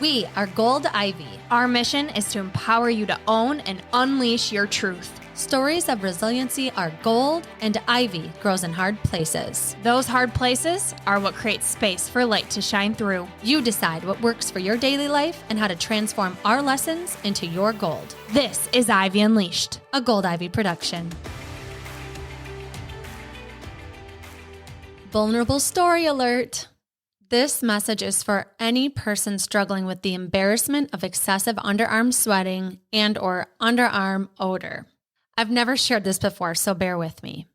We are GOLDIVY. Our mission is to empower you to own and unleash your truth. Stories of resiliency are gold, and ivy grows in hard places. Those hard places are what create space for light to shine through. You decide what works for your daily life and how to transform our lessons into your gold. This is Ivy Unleashed, a GOLDIVY production. Vulnerable story alert. This message is for any person struggling with the embarrassment of excessive underarm sweating and or underarm odor. I've never shared this before, so bear with me.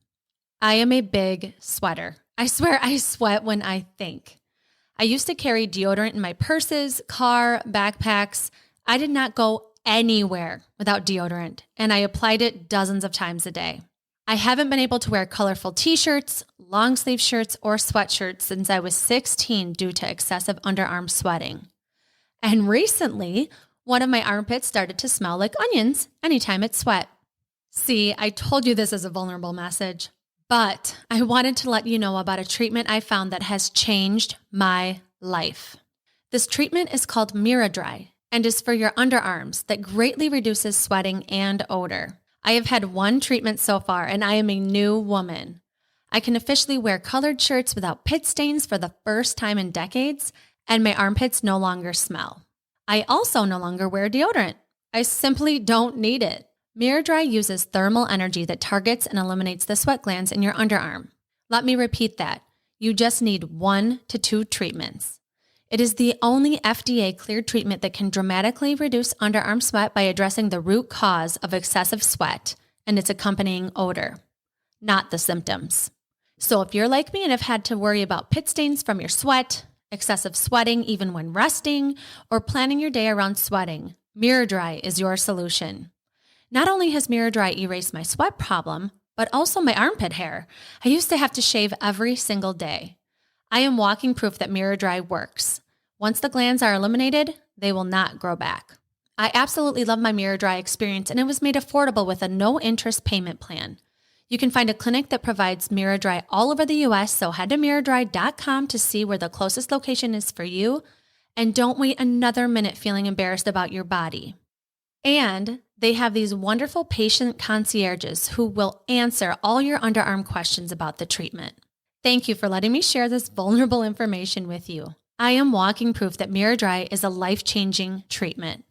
I am a big sweater. I swear I sweat when I think. I used to carry deodorant in my purses, car, backpacks. I did not go anywhere without deodorant, and I applied it dozens of times a day. I haven't been able to wear colorful t-shirts, long sleeve shirts, or sweatshirts since I was 16 due to excessive underarm sweating. And recently, one of my armpits started to smell like onions anytime it sweat. See, I told you this is a vulnerable message, but I wanted to let you know about a treatment I found that has changed my life. This treatment is called miraDry and is for your underarms that greatly reduces sweating and odor. I have had one treatment so far, and I am a new woman. I can officially wear colored shirts without pit stains for the first time in decades, and my armpits no longer smell. I also no longer wear deodorant. I simply don't need it. miraDry uses thermal energy that targets and eliminates the sweat glands in your underarm. Let me repeat that. You just need 1 to 2 treatments. It is the only FDA-cleared treatment that can dramatically reduce underarm sweat by addressing the root cause of excessive sweat and its accompanying odor, not the symptoms. So if you're like me and have had to worry about pit stains from your sweat, excessive sweating even when resting, or planning your day around sweating, miraDry is your solution. Not only has miraDry erased my sweat problem, but also my armpit hair. I used to have to shave every single day. I am walking proof that miraDry works. Once the glands are eliminated, they will not grow back. I absolutely love my miraDry experience, and it was made affordable with a no-interest payment plan. You can find a clinic that provides miraDry all over the U.S., so head to miraDry.com to see where the closest location is for you, and don't wait another minute feeling embarrassed about your body. And they have these wonderful patient concierges who will answer all your underarm questions about the treatment. Thank you for letting me share this vulnerable information with you. I am walking proof that miraDry is a life-changing treatment.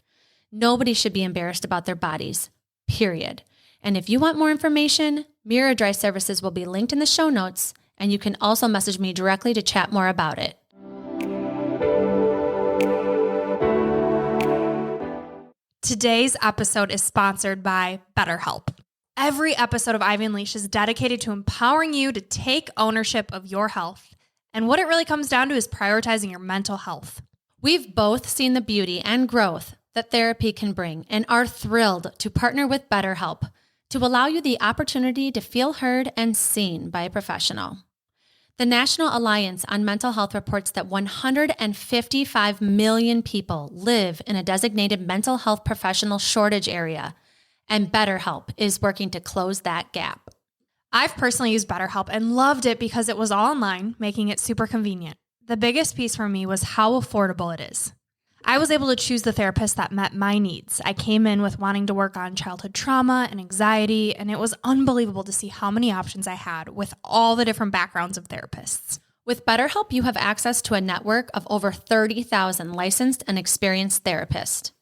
Nobody should be embarrassed about their bodies, period. And if you want more information, miraDry services will be linked in the show notes, and you can also message me directly to chat more about it. Today's episode is sponsored by BetterHelp. Every episode of Ivy Unleashed is dedicated to empowering you to take ownership of your health. And what it really comes down to is prioritizing your mental health. We've both seen the beauty and growth that therapy can bring and are thrilled to partner with BetterHelp to allow you the opportunity to feel heard and seen by a professional. The National Alliance on Mental Health reports that 155 million people live in a designated mental health professional shortage area, and BetterHelp is working to close that gap. I've personally used BetterHelp and loved it because it was all online, making it super convenient. The biggest piece for me was how affordable it is. I was able to choose the therapist that met my needs. I came in with wanting to work on childhood trauma and anxiety, and it was unbelievable to see how many options I had with all the different backgrounds of therapists. With BetterHelp, you have access to a network of over 30,000 licensed and experienced therapists.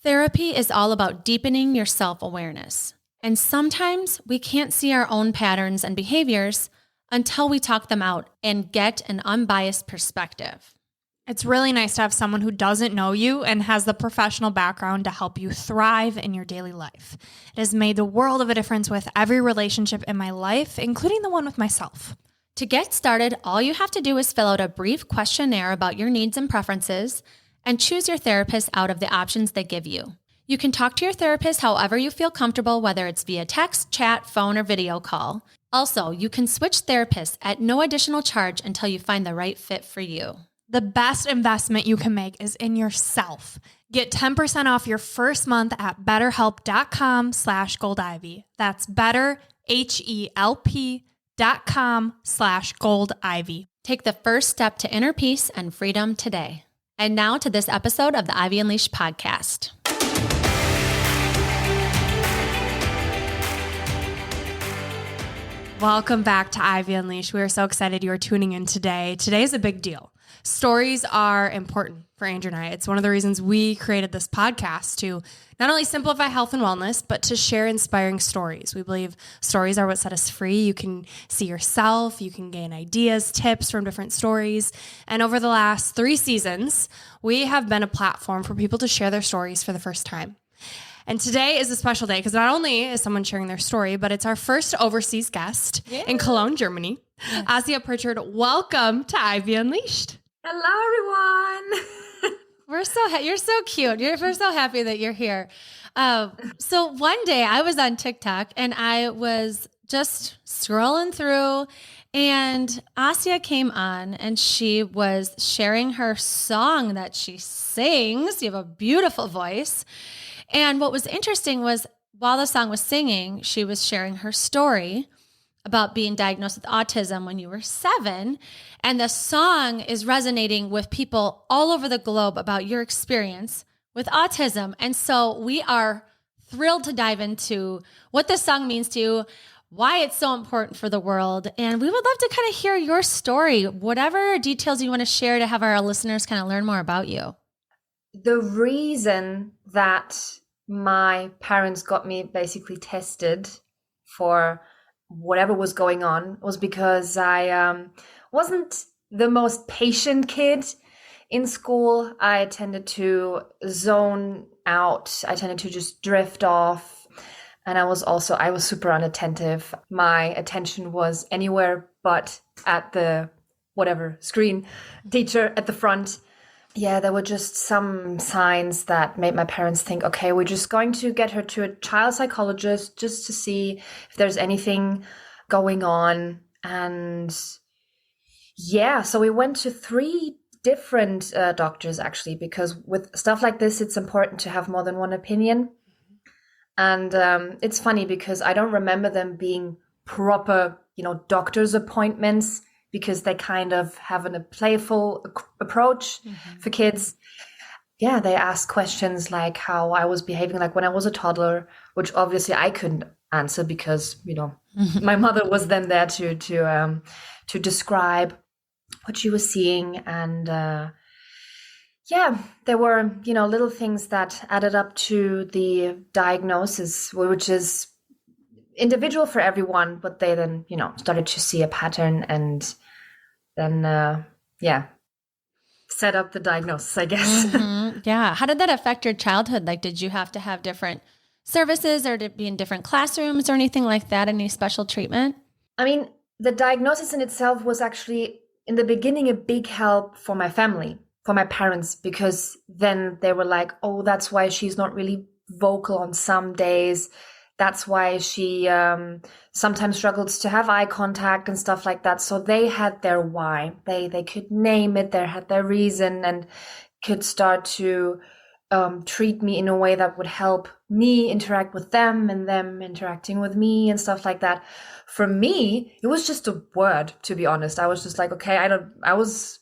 Therapy is all about deepening your self-awareness. And sometimes we can't see our own patterns and behaviors until we talk them out and get an unbiased perspective. It's really nice to have someone who doesn't know you and has the professional background to help you thrive in your daily life. It has made the world of a difference with every relationship in my life, including the one with myself. To get started, all you have to do is fill out a brief questionnaire about your needs and preferences and choose your therapist out of the options they give you. You can talk to your therapist however you feel comfortable, whether it's via text, chat, phone, or video call. Also, you can switch therapists at no additional charge until you find the right fit for you. The best investment you can make is in yourself. Get 10% off your first month at betterhelp.com/goldivy. That's betterhelp.com/goldivy. Take the first step to inner peace and freedom today. And now to this episode of the Ivy Unleashed podcast. Welcome back to Ivy Unleashed. We are so excited you are tuning in today. Today is a big deal. Stories are important for Andrew and I. It's one of the reasons we created this podcast, to not only simplify health and wellness, but to share inspiring stories. We believe stories are what set us free. You can see yourself, you can gain ideas, tips from different stories. And over the last 3 seasons, we have been a platform for people to share their stories for the first time. And today is a special day because not only is someone sharing their story, but it's our first overseas guest in Cologne, Germany. Yeah. Asya Pritchard, welcome to Ivy Unleashed. Hello, everyone. You're so cute. We're so happy that you're here. So one day I was on TikTok and I was just scrolling through, and Asya came on and she was sharing her song that she sings. You have a beautiful voice. And what was interesting was while the song was singing, she was sharing her story about being diagnosed with autism when you were 7. And the song is resonating with people all over the globe about your experience with autism. And so we are thrilled to dive into what this song means to you, why it's so important for the world. And we would love to kind of hear your story, whatever details you want to share to have our listeners kind of learn more about you. The reason that my parents got me basically tested for whatever was going on was because I wasn't the most patient kid in school. I tended to zone out. I tended to just drift off. And I was super unattentive. My attention was anywhere but at the screen teacher at the front. Yeah, there were just some signs that made my parents think, okay, we're just going to get her to a child psychologist just to see if there's anything going on. And yeah, so we went to 3 different doctors, actually, because with stuff like this, it's important to have more than one opinion. And it's funny because I don't remember them being proper, doctor's appointments, because they kind of have a playful approach for kids. Yeah, they ask questions like how I was behaving like when I was a toddler, which obviously I couldn't answer because, my mother was then there to describe what she was seeing. And there were, little things that added up to the diagnosis, which is individual for everyone, but they then, started to see a pattern and then, set up the diagnosis, I guess. Mm-hmm. Yeah. How did that affect your childhood? Like, did you have to have different services or to be in different classrooms or anything like that? Any special treatment? I mean, the diagnosis in itself was actually in the beginning a big help for my family, for my parents, because then they were like, oh, that's why she's not really vocal on some days. That's why she sometimes struggles to have eye contact and stuff like that. So they had their why. They could name it. They had their reason and could start to treat me in a way that would help me interact with them and them interacting with me and stuff like that. For me, it was just a word, to be honest. I was just like, okay, I was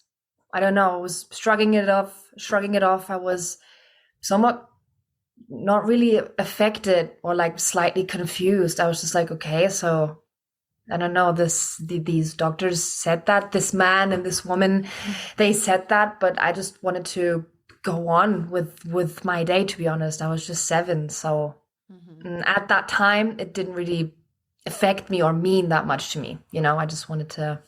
shrugging it off. I was somewhat not really affected or like slightly confused. I was just like, okay, so I don't know, these doctors said that, this man and this woman, they said that, but I just wanted to go on with my day, to be honest. I was just 7. So at that time, it didn't really affect me or mean that much to me. I just wanted to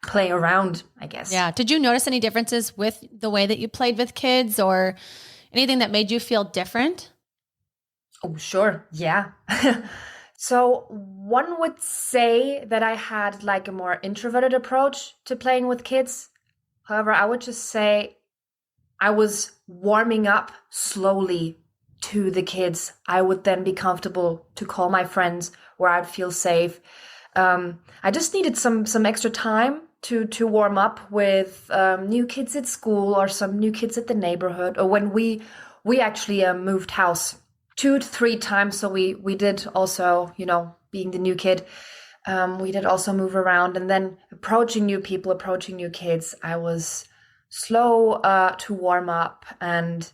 play around, I guess. Yeah. Did you notice any differences with the way that you played with kids or anything that made you feel different? Oh, sure. Yeah. So one would say that I had like a more introverted approach to playing with kids. However, I would just say I was warming up slowly to the kids. I would then be comfortable to call my friends where I'd feel safe. I just needed some extra time to warm up with new kids at school or some new kids at the neighborhood, or when we actually moved house 2 to 3 times. So we did also, being the new kid, we did also move around, and then approaching new people, approaching new kids. I was slow to warm up, and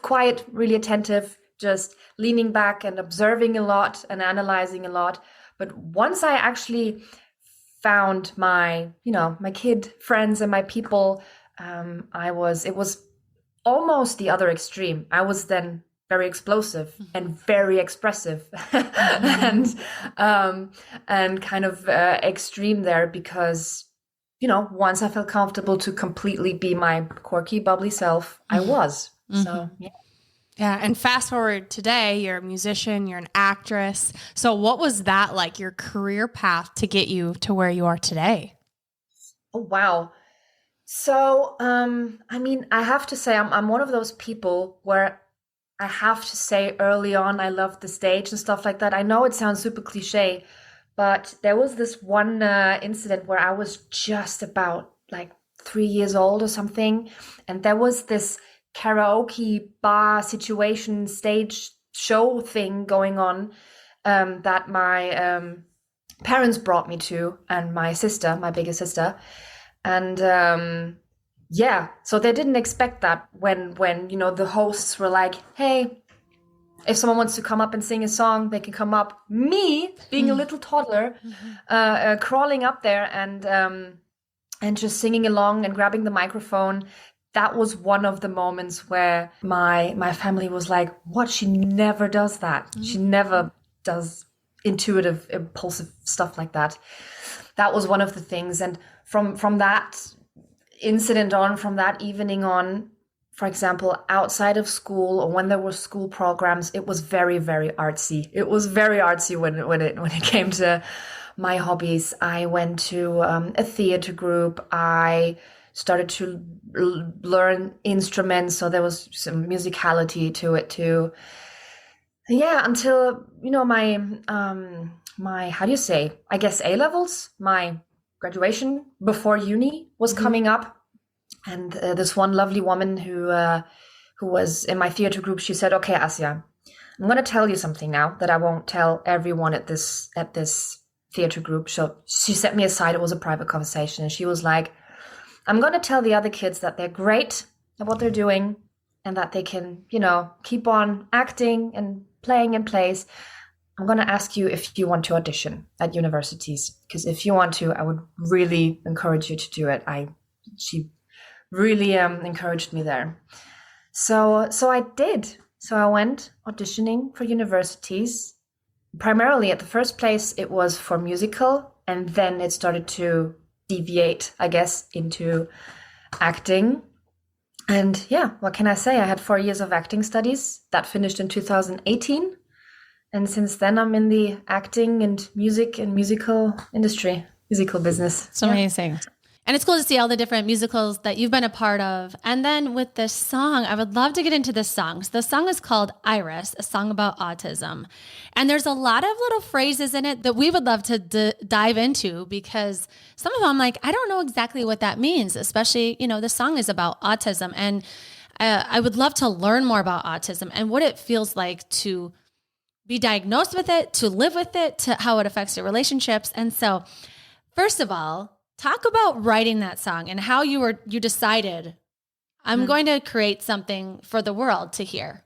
quiet, really attentive, just leaning back and observing a lot and analyzing a lot. But once I actually found my kid friends and my people, it was almost the other extreme. I was then very explosive and very expressive and kind of extreme there, because once I felt comfortable to completely be my quirky, bubbly self, I was. So yeah. Yeah. And fast forward today, you're a musician, you're an actress. So what was that like, your career path to get you to where you are today? Oh, wow. So, I have to say, I'm one of those people where I have to say early on, I loved the stage and stuff like that. I know it sounds super cliche, but there was this one incident where I was just about like 3 years old or something. And there was this karaoke bar situation, stage show thing going on that my parents brought me to, and my sister, my bigger sister. And so they didn't expect that when the hosts were like, hey, if someone wants to come up and sing a song, they can come up. Me, being a little toddler, crawling up there and just singing along and grabbing the microphone. That was one of the moments where my family was like, what? She never does that. She never does intuitive, impulsive stuff like that. That was one of the things. And from that incident on, from that evening on, for example, outside of school or when there were school programs, it was very, very artsy. It was very artsy when it came to my hobbies. I went to a theater group. I started to learn instruments, so there was some musicality to it too. Yeah, until my how do you say? I guess A-levels, my graduation before uni was coming up, and this one lovely woman who was in my theater group, she said, "Okay, Asya, I'm going to tell you something now that I won't tell everyone at this theater group." So she set me aside. It was a private conversation, and she was like, I'm going to tell the other kids that they're great at what they're doing and that they can, keep on acting and playing in plays. I'm going to ask you if you want to audition at universities, because if you want to, I would really encourage you to do it. She really encouraged me there. So I did. So I went auditioning for universities. Primarily at the first place, it was for musical, and then it started to deviate, I guess, into acting. And yeah, what can I say? I had 4 years of acting studies that finished in 2018. And since then, I'm in the acting and music and musical industry, musical business. It's amazing. And it's cool to see all the different musicals that you've been a part of. And then with this song, I would love to get into this song. So the song is called Iris, a song about autism. And there's a lot of little phrases in it that we would love to dive into, because some of them, like, I don't know exactly what that means, especially, the song is about autism. And I would love to learn more about autism and what it feels like to be diagnosed with it, to live with it, to how it affects your relationships. And so, first of all, talk about writing that song and how you decided, I'm going to create something for the world to hear.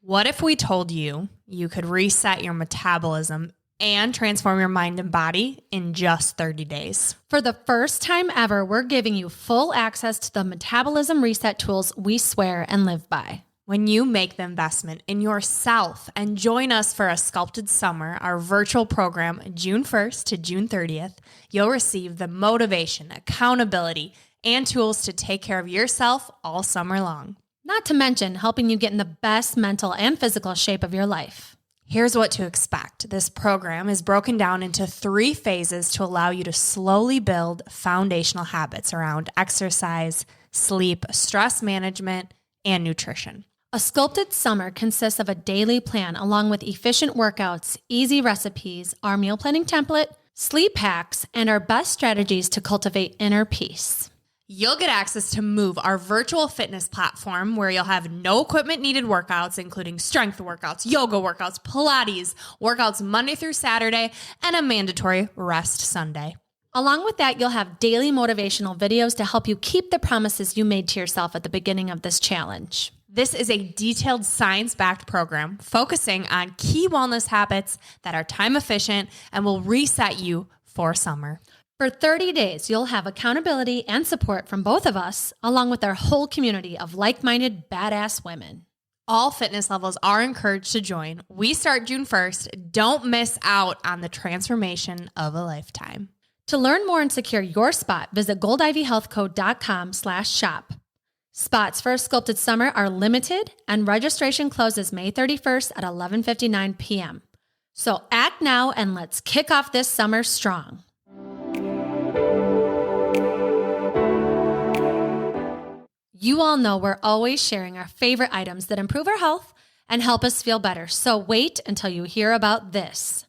What if we told you you could reset your metabolism and transform your mind and body in just 30 days? For the first time ever, we're giving you full access to the metabolism reset tools we swear and live by. When you make the investment in yourself and join us for a Sculpted Summer, our virtual program, June 1st to June 30th, you'll receive the motivation, accountability, and tools to take care of yourself all summer long. Not to mention helping you get in the best mental and physical shape of your life. Here's what to expect. This program is broken down into 3 phases to allow you to slowly build foundational habits around exercise, sleep, stress management, and nutrition. A Sculpted Summer consists of a daily plan along with efficient workouts, easy recipes, our meal planning template, sleep hacks, and our best strategies to cultivate inner peace. You'll get access to Move, our virtual fitness platform where you'll have no equipment needed workouts, including strength workouts, yoga workouts, Pilates, workouts Monday through Saturday, and a mandatory rest Sunday. Along with that, you'll have daily motivational videos to help you keep the promises you made to yourself at the beginning of this challenge. This is a detailed science-backed program focusing on key wellness habits that are time efficient and will reset you for summer. For 30 days, you'll have accountability and support from both of us, along with our whole community of like-minded, badass women. All fitness levels are encouraged to join. We start June 1st. Don't miss out on the transformation of a lifetime. To learn more and secure your spot, visit goldivyhealthco.com/shop. Spots for a sculpted summer are limited, and registration closes May 31st at 11:59 p.m. So act now and let's kick off this summer strong. You all know we're always sharing our favorite items that improve our health and help us feel better. So wait until you hear about this.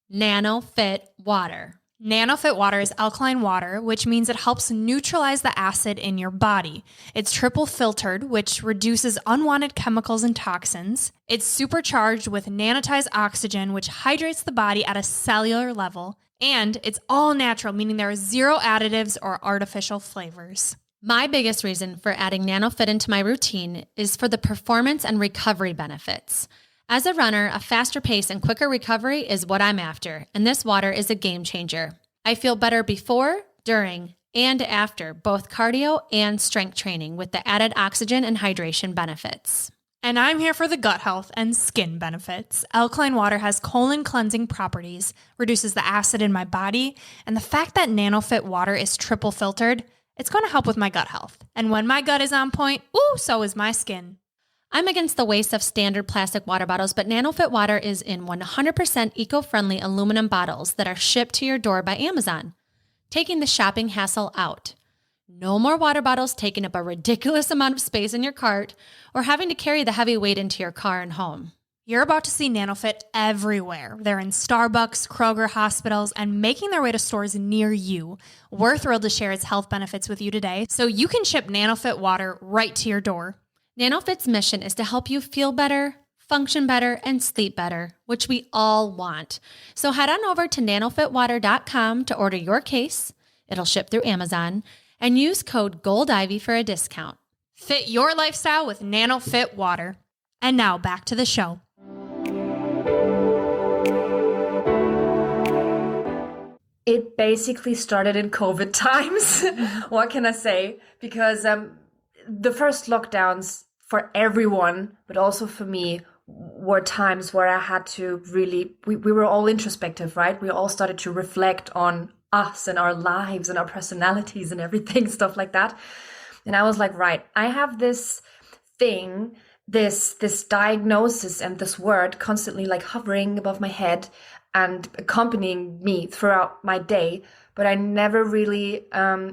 Nano Fit Water. Nano Fit Water is alkaline water, which means it helps neutralize the acid in your body. It's triple filtered, which reduces unwanted chemicals and toxins. It's supercharged with nanotized oxygen, which hydrates the body at a cellular level. And it's all natural, meaning there are zero additives or artificial flavors. My biggest reason for adding NanoFit into my routine is for the performance and recovery benefits. As a runner, a faster pace and quicker recovery is what I'm after, and this water is a game changer. I feel better before, during, and after both cardio and strength training with the added oxygen and hydration benefits. And I'm here for the gut health and skin benefits. Alkaline water has colon cleansing properties, reduces the acid in my body, and the fact that NanoFit water is triple filtered, it's going to help with my gut health. And when my gut is on point, so is my skin. I'm against the waste of standard plastic water bottles, but NanoFit water is in 100% eco-friendly aluminum bottles that are shipped to your door by Amazon, taking the shopping hassle out. No more water bottles taking up a ridiculous amount of space in your cart or having to carry the heavy weight into your car and home. You're about to see NanoFit everywhere. They're in Starbucks, Kroger, hospitals, and making their way to stores near you. We're thrilled to share its health benefits with you today, so you can ship NanoFit water right to your door. NanoFit's mission is to help you feel better, function better, and sleep better, which we all want. So head on over to nanofitwater.com to order your case. It'll ship through Amazon, and use code GOLDIVY for a discount. Fit your lifestyle with NanoFit water. And now back to the show. It basically started in COVID times. What can I say? Because the first lockdowns for everyone, but also for me, were times where I had to really, we were all introspective, right? We all started to reflect on us and our lives and our personalities and everything, stuff like that. And I was like, right, I have this thing, this diagnosis and this word constantly like hovering above my head and accompanying me throughout my day. But I never really,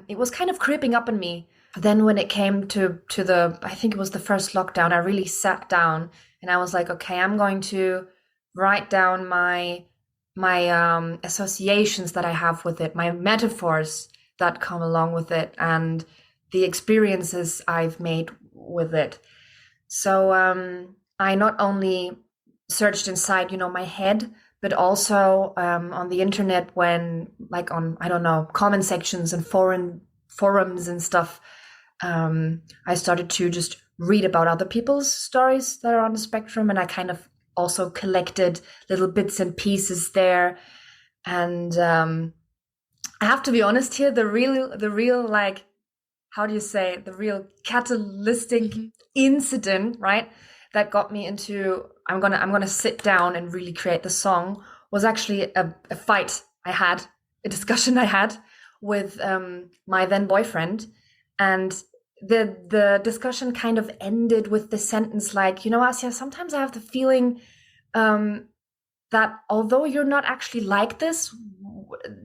it was kind of creeping up on me. Then when it came to the, I think it was the first lockdown, I really sat down and I was like, okay, I'm going to write down my associations that I have with it, my metaphors that come along with it, and the experiences I've made with it. So I not only searched inside, my head, but also on the internet when, like on, I don't know, comment sections and forums and stuff, I started to just read about other people's stories that are on the spectrum, and I kind of also collected little bits and pieces there. And I have to be honest here, the real like, how do you say, the real catalytic incident, right, that got me into I'm gonna sit down and really create the song was actually a fight I had, a discussion I had with my then boyfriend. And the discussion kind of ended with the sentence like, Asya, sometimes I have the feeling that although you're not actually like this,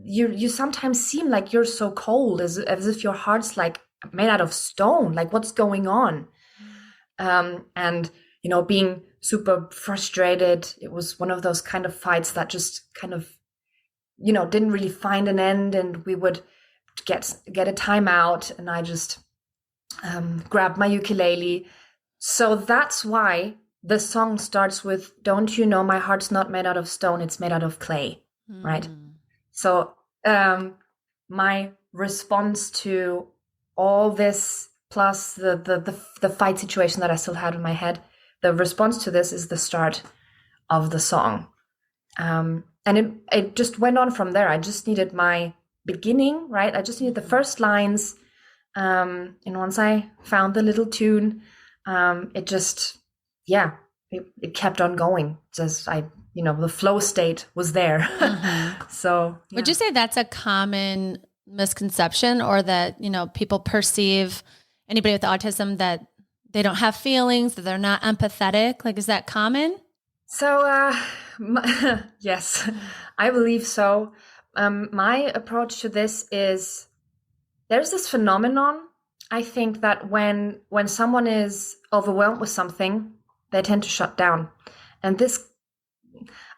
you sometimes seem like you're so cold, as if your heart's like made out of stone. Like, what's going on? And being super frustrated, it was one of those kind of fights that just kind of didn't really find an end, and we would get a timeout, and I just grab my ukulele. So that's why the song starts with, "Don't you know my heart's not made out of stone, it's made out of clay," right? So my response to all this, plus the fight situation that I still had in my head, the response to this is the start of the song. And it just went on from there. I just needed my beginning, right? I just needed the first lines. And once I found the little tune, it just, it kept on going. Just the flow state was there. So yeah. Would you say that's a common misconception, or that, people perceive anybody with autism that they don't have feelings, that they're not empathetic? Like, is that common? So, yes, I believe so. My approach to this is, there's this phenomenon. I think that when someone is overwhelmed with something, they tend to shut down. And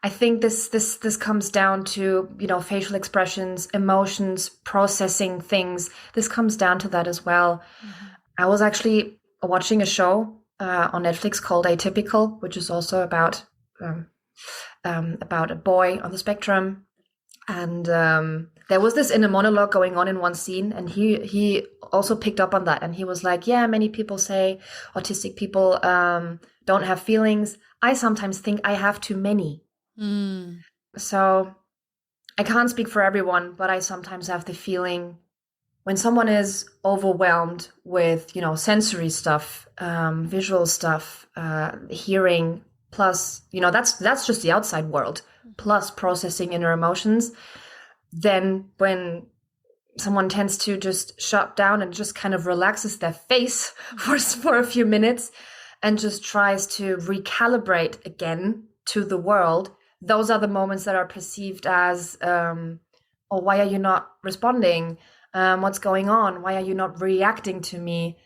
I think this comes down to, facial expressions, emotions, processing things. This comes down to that as well. I was actually watching a show on Netflix called Atypical, which is also about a boy on the spectrum. And there was this inner monologue going on in one scene, and he also picked up on that. And he was like, yeah, many people say autistic people don't have feelings. I sometimes think I have too many. So I can't speak for everyone, but I sometimes have the feeling when someone is overwhelmed with, sensory stuff, visual stuff, hearing, plus, that's just the outside world, plus processing inner emotions, then when someone tends to just shut down and just kind of relaxes their face for a few minutes and just tries to recalibrate again to the world, those are the moments that are perceived as, why are you not responding? What's going on? Why are you not reacting to me?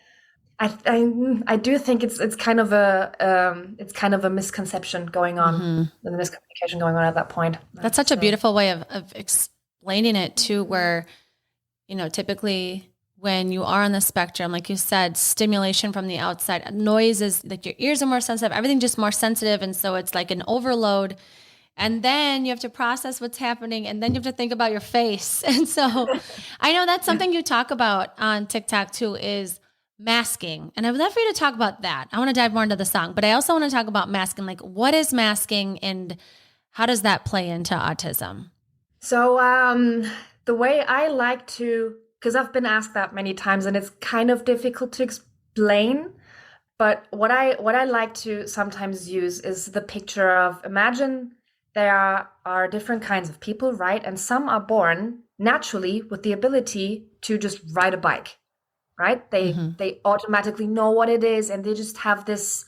I do think it's kind of a misconception going on, the miscommunication going on at that point. That's such a beautiful way of explaining it too, where, typically when you are on the spectrum, like you said, stimulation from the outside, noise is like your ears are more sensitive, everything just more sensitive. And so it's like an overload. And then you have to process what's happening, and then you have to think about your face. And so I know that's something you talk about on TikTok too, is masking. And I would love for you to talk about that. I want to dive more into the song, but I also want to talk about masking. Like, what is masking and how does that play into autism? So the way I like to, because I've been asked that many times and it's kind of difficult to explain, but what I like to sometimes use is the picture of, imagine there are different kinds of people, right? And some are born naturally with the ability to just ride a bike, right? They automatically know what it is, and they just have this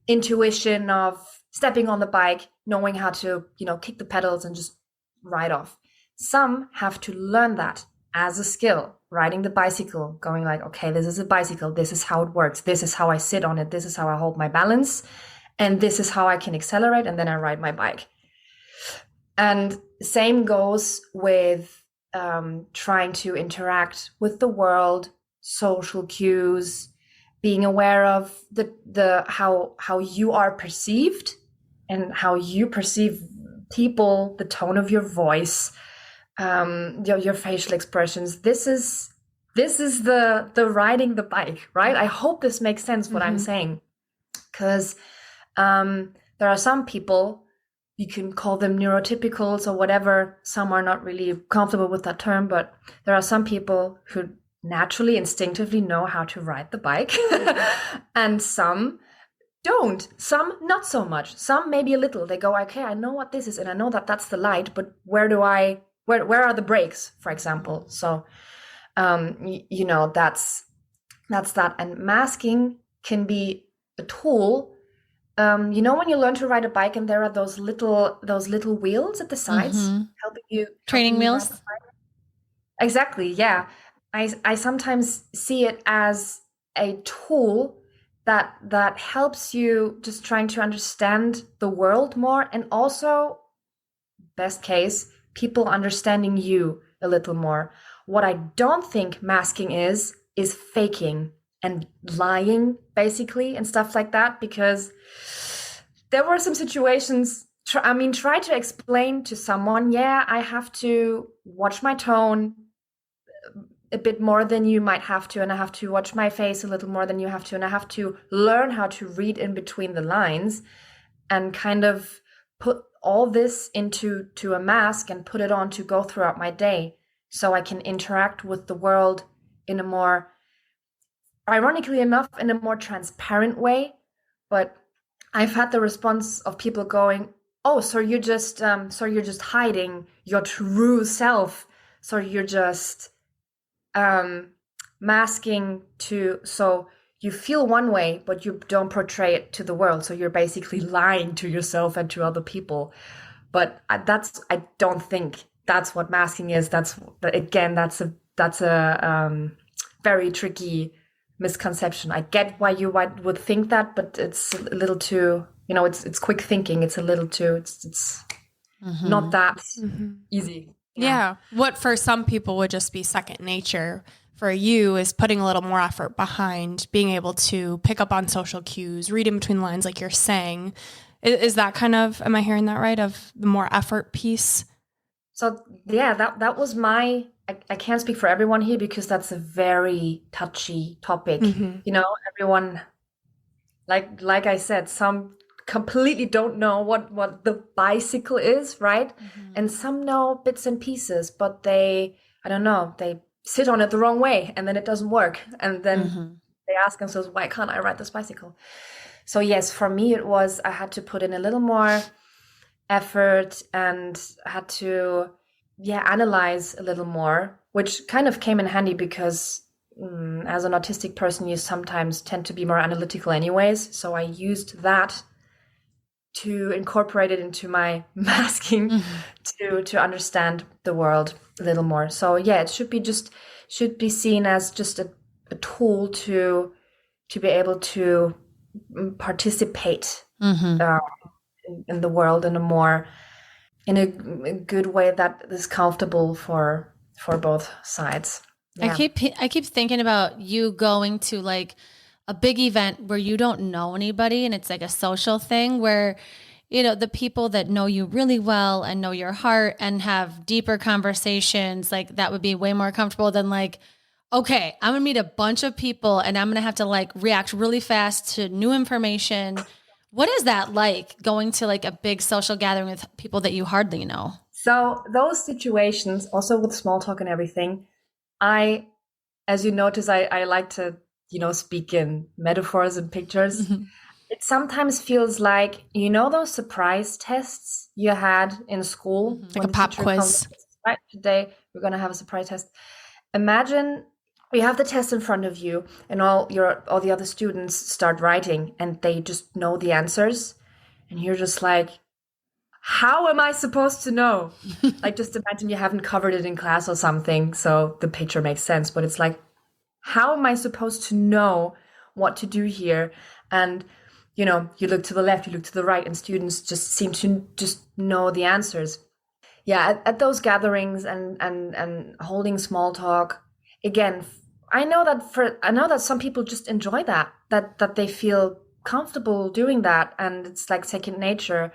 intuition of stepping on the bike, knowing how to, kick the pedals and just ride off. Some have to learn that as a skill, riding the bicycle, going like, okay, this is a bicycle, this is how it works, this is how I sit on it, this is how I hold my balance, and this is how I can accelerate, and then I ride my bike. And same goes with trying to interact with the world, social cues, being aware of the how you are perceived and how you perceive people, the tone of your voice, your facial expressions. This is the riding the bike, right? I hope this makes sense what I'm saying, because there are some people, you can call them neurotypicals or whatever. Some are not really comfortable with that term, but there are some people who naturally, instinctively know how to ride the bike, and some don't. Some not so much. Some maybe a little. They go, okay, I know what this is, and I know that that's the light, but where are the brakes, for example? So, that's that. And masking can be a tool. When you learn to ride a bike and there are those little wheels at the sides helping you training wheels. Exactly. Yeah. I sometimes see it as a tool that helps you just trying to understand the world more, and also, best case, people understanding you a little more. What I don't think masking is faking and lying, basically, and stuff like that, because there were some situations. Try to explain to someone, yeah, I have to watch my tone a bit more than you might have to, and I have to watch my face a little more than you have to, and I have to learn how to read in between the lines and kind of put all this into a mask and put it on to go throughout my day so I can interact with the world in a more, ironically enough, in a more transparent way. But I've had the response of people going, "Oh, so you're just hiding your true self. So you're just masking so you feel one way, but you don't portray it to the world. So you're basically lying to yourself and to other people." But I don't think that's what masking is. That's a very tricky misconception. I get why you would think that, but it's a little too, it's quick thinking. It's a little too, it's not that easy. Yeah. What for some people would just be second nature, for you is putting a little more effort behind being able to pick up on social cues, read in between lines, like you're saying. Is that kind of, am I hearing that right, of the more effort piece? So yeah, that was I can't speak for everyone here because that's a very touchy topic. Everyone, like I said, some completely don't know what the bicycle is, right? And some know bits and pieces, but I don't know, they sit on it the wrong way and then it doesn't work. And then they ask themselves, why can't I ride this bicycle? So yes, for me, I had to put in a little more effort and had to, analyze a little more, which kind of came in handy because as an autistic person, you sometimes tend to be more analytical anyways. So I used that to incorporate it into my masking to understand the world a little more. So yeah, it should be seen as just a tool to be able to participate in the world in a good way that is comfortable for both sides. Yeah. I keep thinking about you going to like a big event where you don't know anybody and it's like a social thing where, the people that know you really well and know your heart and have deeper conversations, like that would be way more comfortable than like, okay, I'm going to meet a bunch of people and I'm going to have to like react really fast to new information. What is that like, going to like a big social gathering with people that you hardly know? So those situations, also with small talk and everything, as you notice, I like to, speak in metaphors and pictures. It sometimes feels like, those surprise tests you had in school? Like a pop quiz. Right, today we're going to have a surprise test. Imagine you have the test in front of you and all the other students start writing and they just know the answers. And you're just like, how am I supposed to know? Like, just imagine you haven't covered it in class or something, so the picture makes sense. But it's like, how am I supposed to know what to do here? And, you look to the left, you look to the right, and students just seem to just know the answers. Yeah, at those gatherings and holding small talk, again, I know that some people just enjoy that they feel comfortable doing that, and it's like second nature.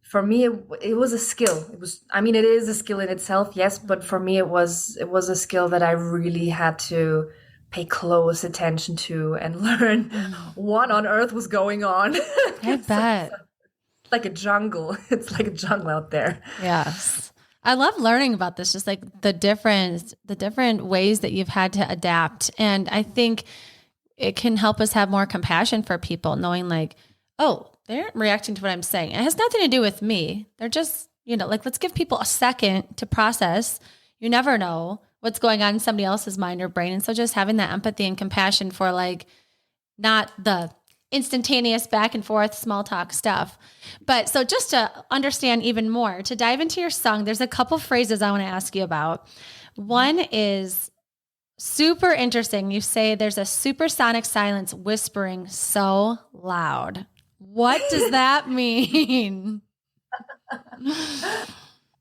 For me, it was a skill. It is a skill in itself, yes, but for me, it was a skill that I really had to pay close attention to and learn what on earth was going on. I bet. It's like a jungle. It's like a jungle out there. Yes. I love learning about this, just like the different ways that you've had to adapt. And I think it can help us have more compassion for people, knowing like, oh, they're reacting to what I'm saying. It has nothing to do with me. They're just, like, let's give people a second to process. You never know what's going on in somebody else's mind or brain. And so just having that empathy and compassion for like, not the instantaneous back and forth small talk stuff. But so just to understand even more, to dive into your song, there's a couple phrases I want to ask you about. One is super interesting. You say there's a supersonic silence whispering so loud. What does that mean?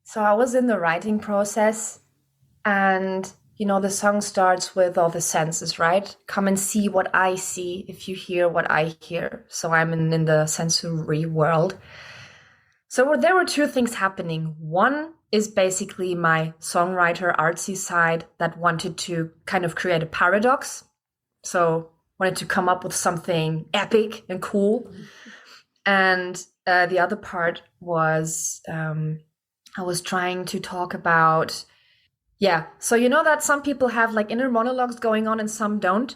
So I was in the writing process and the song starts with all the senses, right? Come and see what I see if you hear what I hear. So I'm in the sensory world. So there were two things happening. One is basically my songwriter artsy side that wanted to kind of create a paradox. So wanted to come up with something epic and cool. And the other part was I was trying to talk about, so that some people have like inner monologues going on and some don't.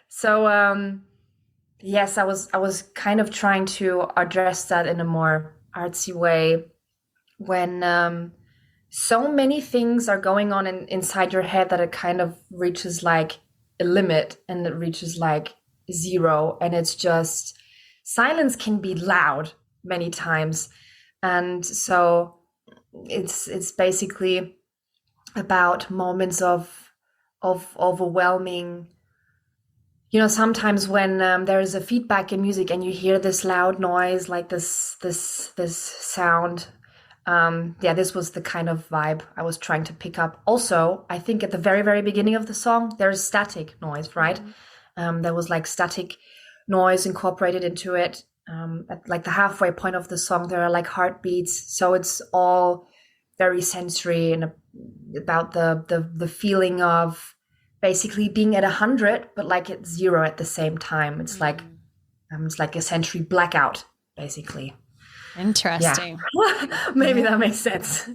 So yes, I was kind of trying to address that in a more artsy way when so many things are going on inside your head that it kind of reaches like a limit and it reaches like zero, and it's just silence can be loud many times. And so it's basically about moments of overwhelming, sometimes when there is a feedback in music and you hear this loud noise, like this sound. This was the kind of vibe I was trying to pick up. Also, I think at the very, very beginning of the song, there's static noise, right? There was like static noise incorporated into it. At like the halfway point of the song, there are like heartbeats. So it's all very sensory and about the feeling of basically being at 100, but like at 0 at the same time. It's like a sensory blackout, basically. Interesting. Yeah. Maybe that makes sense.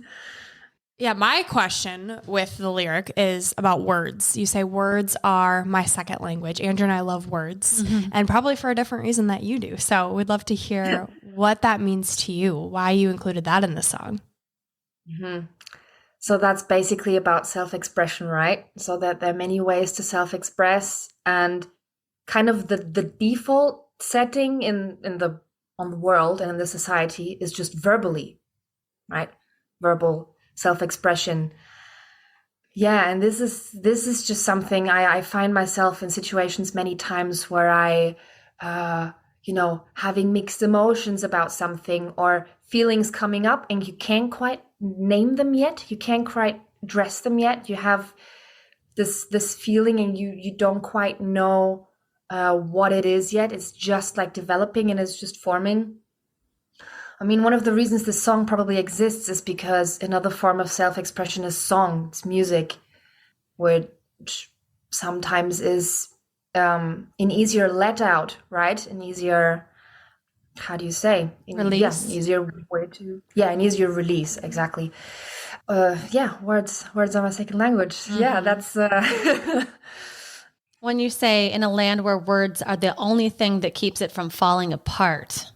Yeah, my question with the lyric is about words. You say words are my second language. Andrew and I love words, and probably for a different reason that you do. So we'd love to hear what that means to you, why you included that in the song. So that's basically about self-expression, right? So that there are many ways to self-express, and kind of the default setting on the world and in the society is just verbally, right? Verbal self-expression. Yeah, and this is just something I find myself in situations many times where I, having mixed emotions about something or feelings coming up and you can't quite name them yet. You can't quite address them yet. You have this feeling and you don't quite know what it is yet. It's just like developing and it's just forming. I mean, one of the reasons this song probably exists is because another form of self-expression is song, it's music, which sometimes is an easier let out, right? An easier, how do you say? Release. Yeah, easier way to, an easier release, exactly. Words are my second language. Yeah, that's... When you say in a land where words are the only thing that keeps it from falling apart.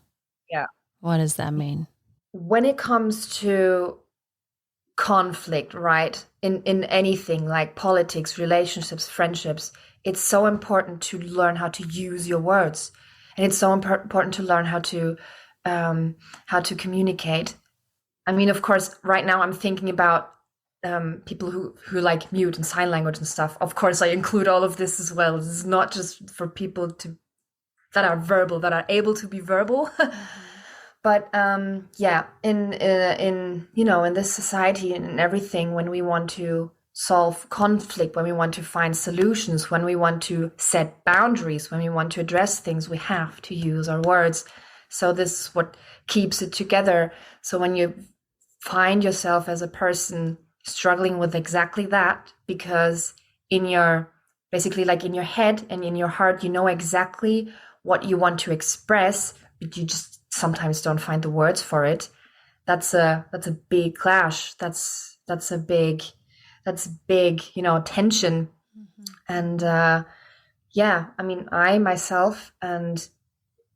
Yeah. What does that mean? When it comes to conflict, right? In anything like politics, relationships, friendships, it's so important to learn how to use your words. And it's so important to learn how to communicate. I mean, of course, right now I'm thinking about people who like mute and sign language and stuff. Of course, I include all of this as well. This is not just for people that are verbal, that are able to be verbal. But in this society and everything, when we want to solve conflict, when we want to find solutions, when we want to set boundaries, when we want to address things, we have to use our words. So this is what keeps it together. So when you find yourself as a person struggling with exactly that, because in your head and in your heart, you know exactly what you want to express, but you just sometimes don't find the words for it. That's a big clash. That's a big, tension. And I mean, I myself and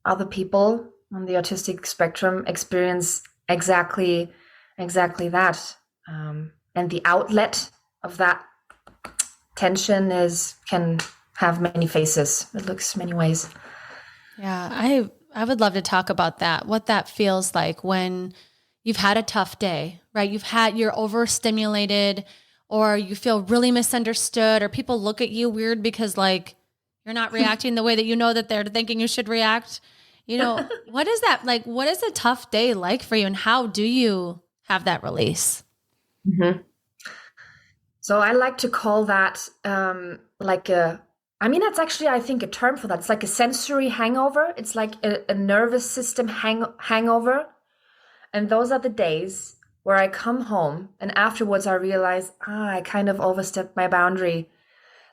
other people on the autistic spectrum experience exactly that. And the outlet of that tension can have many faces. It looks many ways. Yeah, I would love to talk about that, what that feels like when you've had a tough day, right? You're overstimulated or you feel really misunderstood or people look at you weird because like you're not reacting the way that you know that they're thinking you should react. What is that like? What is a tough day like for you and how do you have that release? Mm-hmm. So I like to call that like a, I mean, that's actually, I think, a term for that. It's like a sensory hangover. It's like a nervous system hangover. And those are the days where I come home and afterwards I realize, I kind of overstepped my boundary.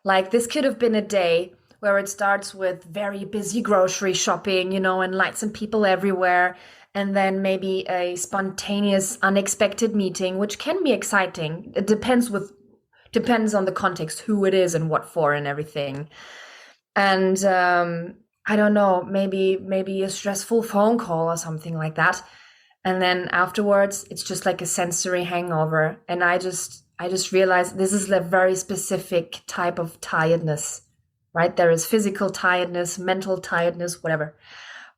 Like this could have been a day where it starts with very busy grocery shopping, and lights and people everywhere. And then maybe a spontaneous, unexpected meeting, which can be exciting. It depends on the context, who it is and what for and everything. And I don't know, maybe a stressful phone call or something like that. And then afterwards, it's just like a sensory hangover. And I just realized this is a very specific type of tiredness, right? There is physical tiredness, mental tiredness, whatever.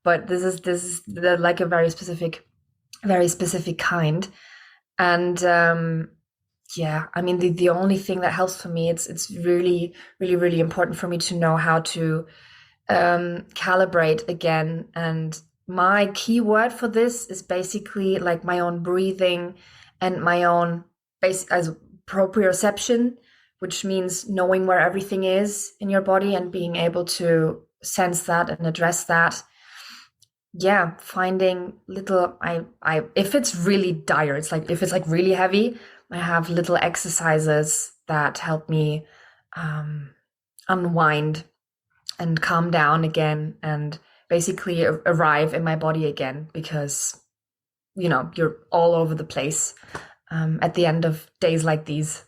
But this is like a very specific kind. And yeah, I mean, the only thing that helps for me, it's really, really, really important for me to know how to calibrate again. And my key word for this is basically like my own breathing and my own as proprioception, which means knowing where everything is in your body and being able to sense that and address that. Yeah, finding little, if it's really dire, it's like, if it's like really heavy, I have little exercises that help me unwind and calm down again and basically arrive in my body again, because, you're all over the place at the end of days like these.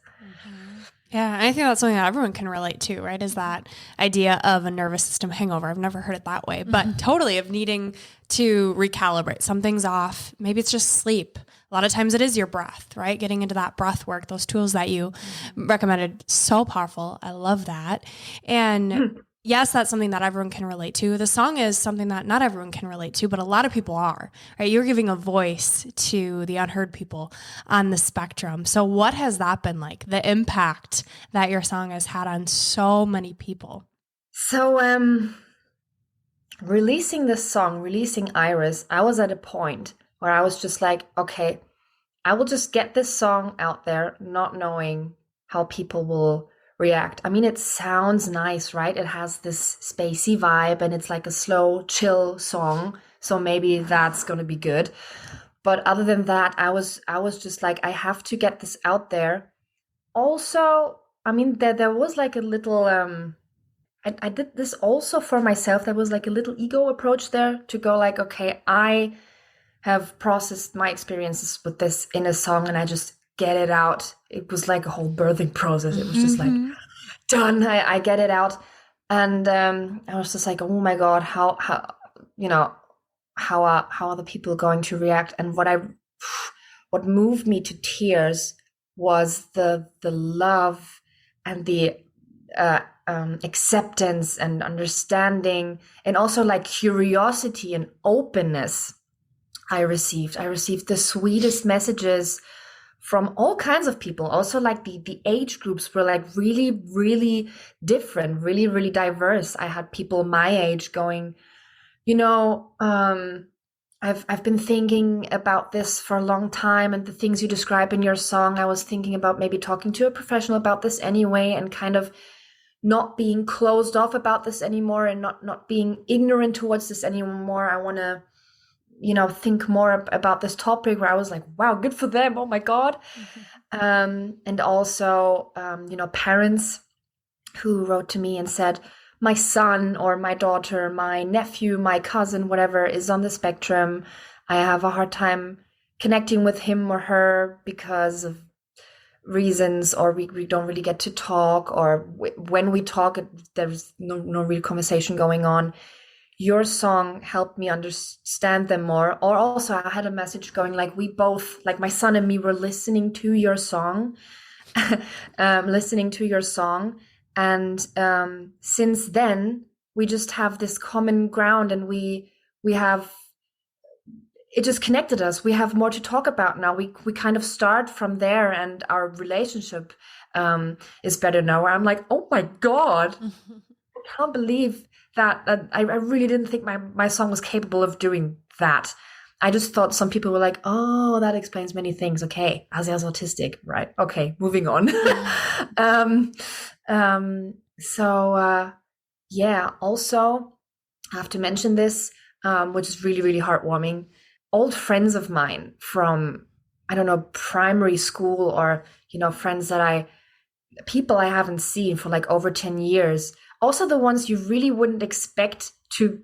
Yeah, I think that's something that everyone can relate to, right? Is that idea of a nervous system hangover. I've never heard it that way, but totally, of needing to recalibrate. Something's off. Maybe it's just sleep. A lot of times it is your breath, right? Getting into that breath work, those tools that you recommended, so powerful. I love that. And yes, that's something that everyone can relate to. The song is something that not everyone can relate to, but a lot of people are, right? You're giving a voice to the unheard people on the spectrum. So what has that been like, the impact that your song has had on so many people? So releasing this song, releasing Iris, I was at a point where I was just like, okay, I will just get this song out there, not knowing how people will react. I mean, it sounds nice, right? It has this spacey vibe and it's like a slow, chill song. So maybe that's going to be good. But other than that, I was just like, I have to get this out there. Also, I mean, there was like a little, I did this also for myself. There was like a little ego approach there to go like, okay, I have processed my experiences with this in a song and I just get it out. It was like a whole birthing process. It was just like, done. I get it out. And I was just like, oh my God, how are the people going to react? And what moved me to tears was the love and the acceptance and understanding, and also like curiosity and openness I received. I received the sweetest messages from all kinds of people. Also, like the age groups were like really, really different, really, really diverse. I had people my age going, I've been thinking about this for a long time, and the things you describe in your song, I was thinking about maybe talking to a professional about this anyway, and kind of not being closed off about this anymore, and not being ignorant towards this anymore. I want to think more about this topic, where I was like, wow, good for them. Oh my God. And also, parents who wrote to me and said, my son or my daughter, my nephew, my cousin, whatever, is on the spectrum. I have a hard time connecting with him or her because of reasons, or we don't really get to talk, or when we talk, there's no real conversation going on. Your song helped me understand them more. Or also, I had a message going like, we both, like my son and me, were listening to your song, and since then we just have this common ground, and we have, it just connected us. We have more to talk about now. We kind of start from there, and our relationship is better now. Where I'm like, oh my God, I can't believe that I really didn't think my song was capable of doing that. I just thought some people were like, oh, that explains many things. Okay, Asya's autistic, right? Okay, moving on. Yeah, also, I have to mention this, which is really, really heartwarming. Old friends of mine from, I don't know, primary school, or, friends people I haven't seen for like over 10 years. Also the ones you really wouldn't expect to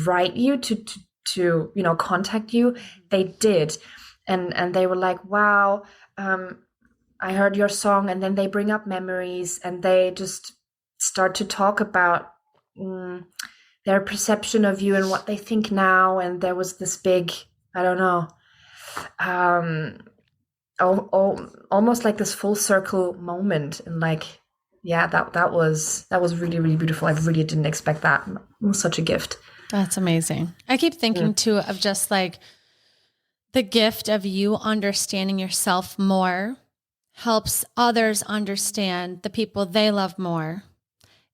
write you, to contact you, they did. And they were like, wow, I heard your song. And then they bring up memories, and they just start to talk about their perception of you and what they think now. And there was this big, I don't know, almost like this full circle moment. And like, yeah, that was really, really beautiful. I really didn't expect that. It was such a gift. That's amazing. I keep thinking too of just like the gift of you understanding yourself more helps others understand the people they love more.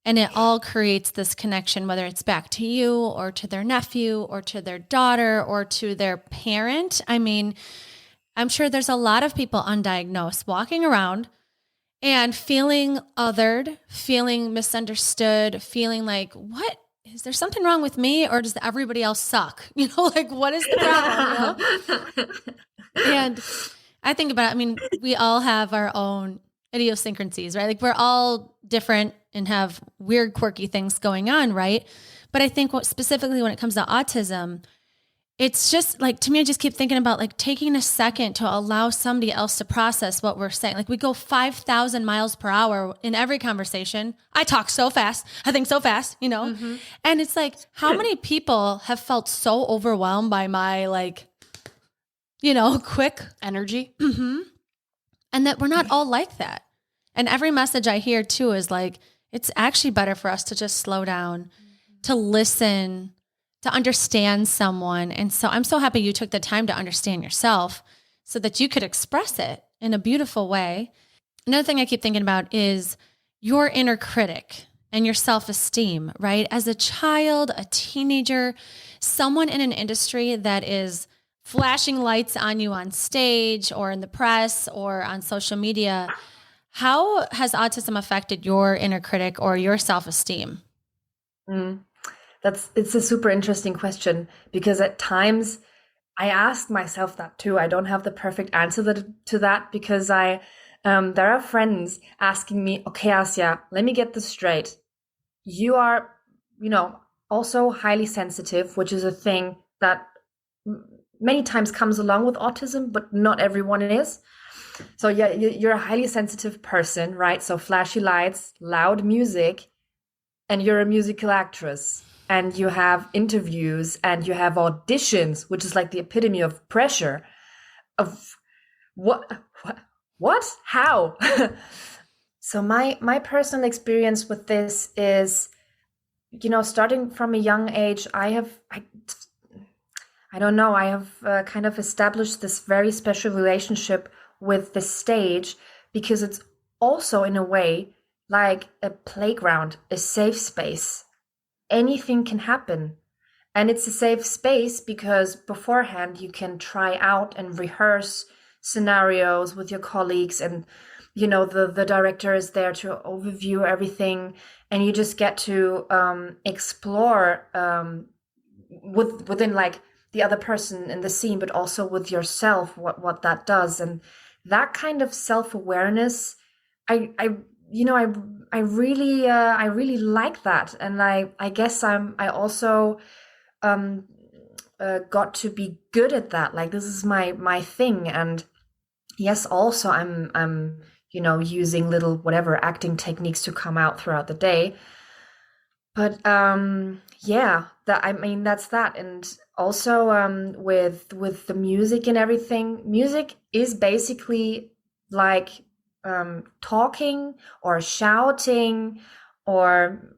And it all creates this connection, whether it's back to you or to their nephew or to their daughter or to their parent. I mean, I'm sure there's a lot of people undiagnosed walking around and feeling othered, feeling misunderstood, feeling like, what? Is there something wrong with me, or does everybody else suck? Like, what is the problem? And I think about it. I mean, we all have our own idiosyncrasies, right? Like, we're all different and have weird, quirky things going on, right? But I think specifically when it comes to autism, it's just like, to me, I just keep thinking about like taking a second to allow somebody else to process what we're saying. Like, we go 5,000 miles per hour in every conversation. I talk so fast. I think so fast, And it's like, how many people have felt so overwhelmed by my quick energy? And that we're not all like that. And every message I hear too is like, it's actually better for us to just slow down, to listen, to understand someone. And so I'm so happy you took the time to understand yourself so that you could express it in a beautiful way. Another thing I keep thinking about is your inner critic and your self-esteem, right? As a child, a teenager, someone in an industry that is flashing lights on you on stage or in the press or on social media, how has autism affected your inner critic or your self-esteem? It's a super interesting question, because at times I ask myself that too. I don't have the perfect answer to that, because there are friends asking me, okay, Asya, let me get this straight. You are, also highly sensitive, which is a thing that many times comes along with autism, but not everyone is. So yeah, you're a highly sensitive person, right? So flashy lights, loud music, and you're a musical actress. And you have interviews and you have auditions, which is like the epitome of pressure. Of what? How? So my personal experience with this is, starting from a young age, I have kind of established this very special relationship with the stage, because it's also in a way like a playground, a safe space. Anything can happen. And it's a safe space because beforehand you can try out and rehearse scenarios with your colleagues, and the director is there to overview everything, and you just get to explore within like the other person in the scene, but also with yourself, what that does. And that kind of self-awareness, I really like that. And I guess I also got to be good at that. Like, this is my thing. And yes, also I'm using little whatever acting techniques to come out throughout the day. But that's that. And also with the music and everything, music is basically like talking or shouting or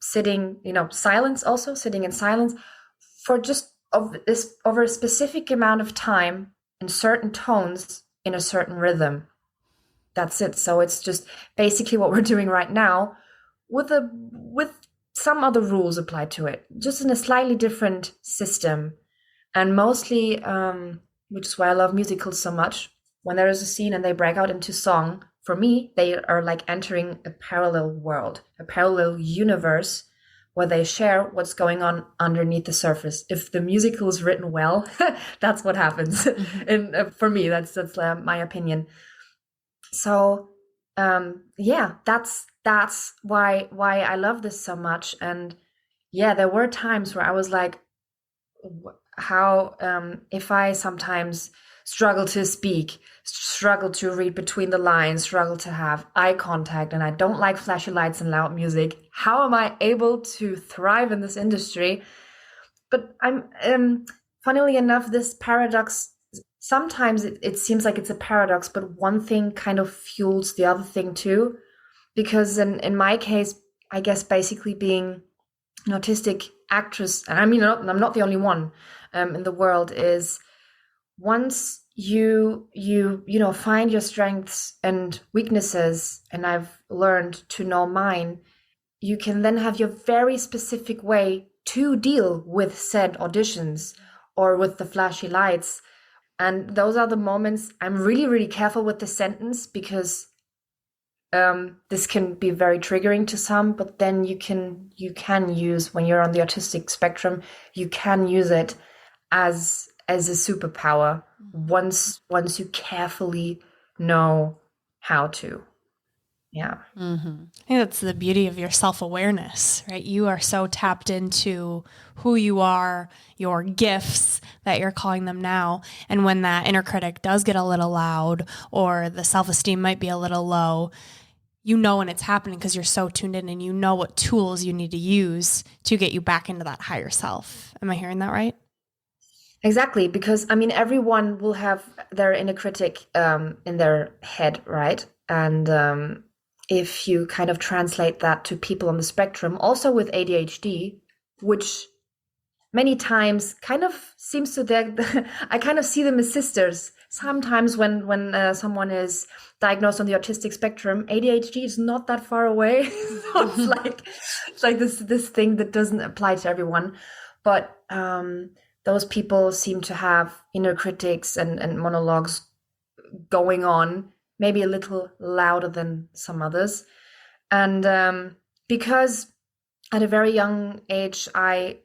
sitting, silence, also sitting in silence for just over a specific amount of time in certain tones in a certain rhythm. That's it. So it's just basically what we're doing right now with some other rules applied to it, just in a slightly different system. And mostly, which is why I love musicals so much, when there is a scene and they break out into song, for me, they are like entering a parallel world, a parallel universe where they share what's going on underneath the surface. If the musical is written well, that's what happens. And for me, that's my opinion. So yeah, that's why I love this so much. And yeah, there were times where I was like, how if I sometimes struggle to speak, struggle to read between the lines, struggle to have eye contact, and I don't like flashy lights and loud music, how am I able to thrive in this industry? But I'm funnily enough, this paradox, sometimes it seems like it's a paradox, but one thing kind of fuels the other thing too. Because in my case, I guess basically being an autistic actress, and I mean, I'm not the only one in the world, is once you know, find your strengths and weaknesses, and I've learned to know mine, you can then have your very specific way to deal with said auditions or with the flashy lights. And those are the moments I'm really, really careful with the sentence, because this can be very triggering to some, but then you can use, when you're on the autistic spectrum, you can use it as a superpower once you carefully know how to. Yeah. Mm-hmm. I think that's the beauty of your self-awareness, right? You are so tapped into who you are, your gifts that you're calling them now. And when that inner critic does get a little loud, or the self-esteem might be a little low, you know when it's happening because you're so tuned in, and you know what tools you need to use to get you back into that higher self. Am I hearing that right? Exactly, because I mean, everyone will have their inner critic in their head, right? And if you kind of translate that to people on the spectrum, also with ADHD, which many times kind of seems to I kind of see them as sisters. Sometimes when someone is diagnosed on the autistic spectrum, ADHD is not that far away. So it's like this thing that doesn't apply to everyone. But those people seem to have inner critics and monologues going on, maybe a little louder than some others. And because at a very young age, I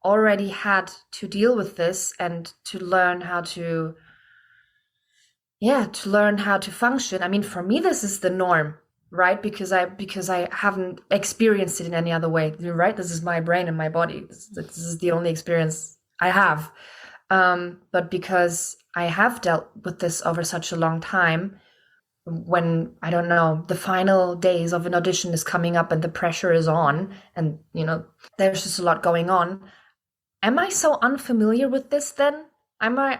already had to deal with this and to learn how to function. I mean, for me, this is the norm, right? Because I haven't experienced it in any other way, right? This is my brain and my body. This is the only experience I have. But because I have dealt with this over such a long time, when, I don't know, the final days of an audition is coming up and the pressure is on, and, you know, there's just a lot going on. Am I so unfamiliar with this then? I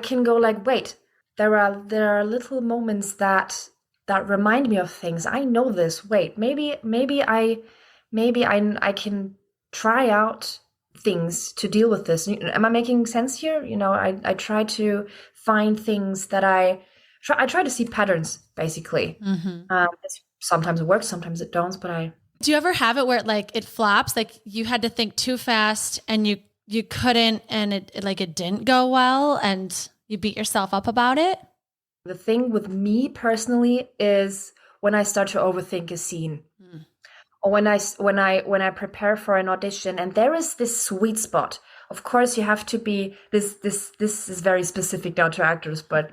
can go like, wait, there are little moments that remind me of things. I know this. Wait, maybe I can try out things to deal with this. Am I making sense here? You know, I try to find things that I try to see patterns, basically. Mm-hmm. Sometimes it works, sometimes it don't, but Do you ever have it where it flops? Like you had to think too fast and you couldn't, and it didn't go well, and you beat yourself up about it? The thing with me personally is when I start to overthink a scene. Or when I prepare for an audition, and there is this sweet spot. Of course, you have to be this is very specific now to actors, but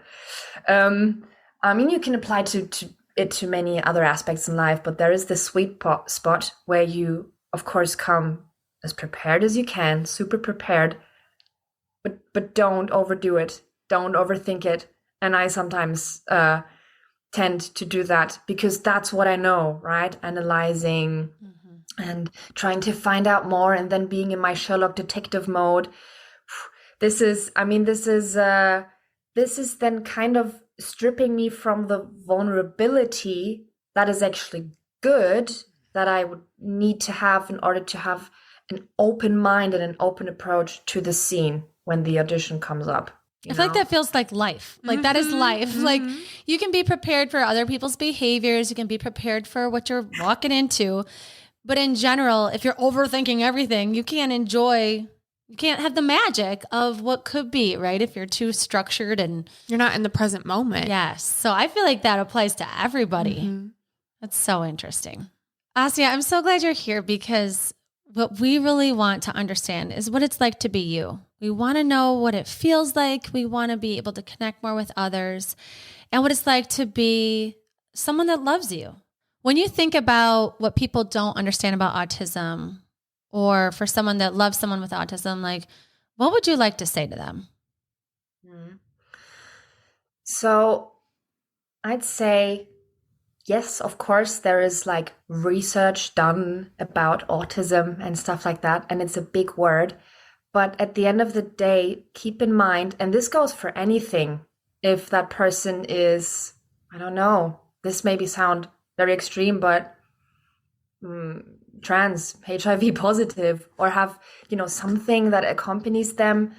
I mean, you can apply to many other aspects in life. But there is this sweet spot where you, of course, come as prepared as you can, super prepared, but don't overdo it, don't overthink it. And I sometimes tend to do that because that's what I know, right? Analyzing and trying to find out more, and then being in my Sherlock detective mode. This is then kind of stripping me from the vulnerability that is actually good, that I would need to have in order to have an open mind and an open approach to the scene when the audition comes up. I feel like that feels like life. Like that is life. Like you can be prepared for other people's behaviors. You can be prepared for what you're walking into. But in general, if you're overthinking everything, you can't enjoy, you can't have the magic of what could be, right? If you're too structured and you're not in the present moment. yes. So I feel like that applies to everybody. Mm-hmm. That's so interesting. Asya, I'm so glad you're here because what we really want to understand is what it's like to be you. We want to know what it feels like. We want to be able to connect more with others and what it's like to be someone that loves you. When you think about what people don't understand about autism, or for someone that loves someone with autism, like, what would you like to say to them? So I'd say, yes, of course, there is like research done about autism and stuff like that. And it's a big word. But at the end of the day, keep in mind, and this goes for anything, if that person is, I don't know, this maybe sound very extreme, but trans, HIV positive, or have, something that accompanies them,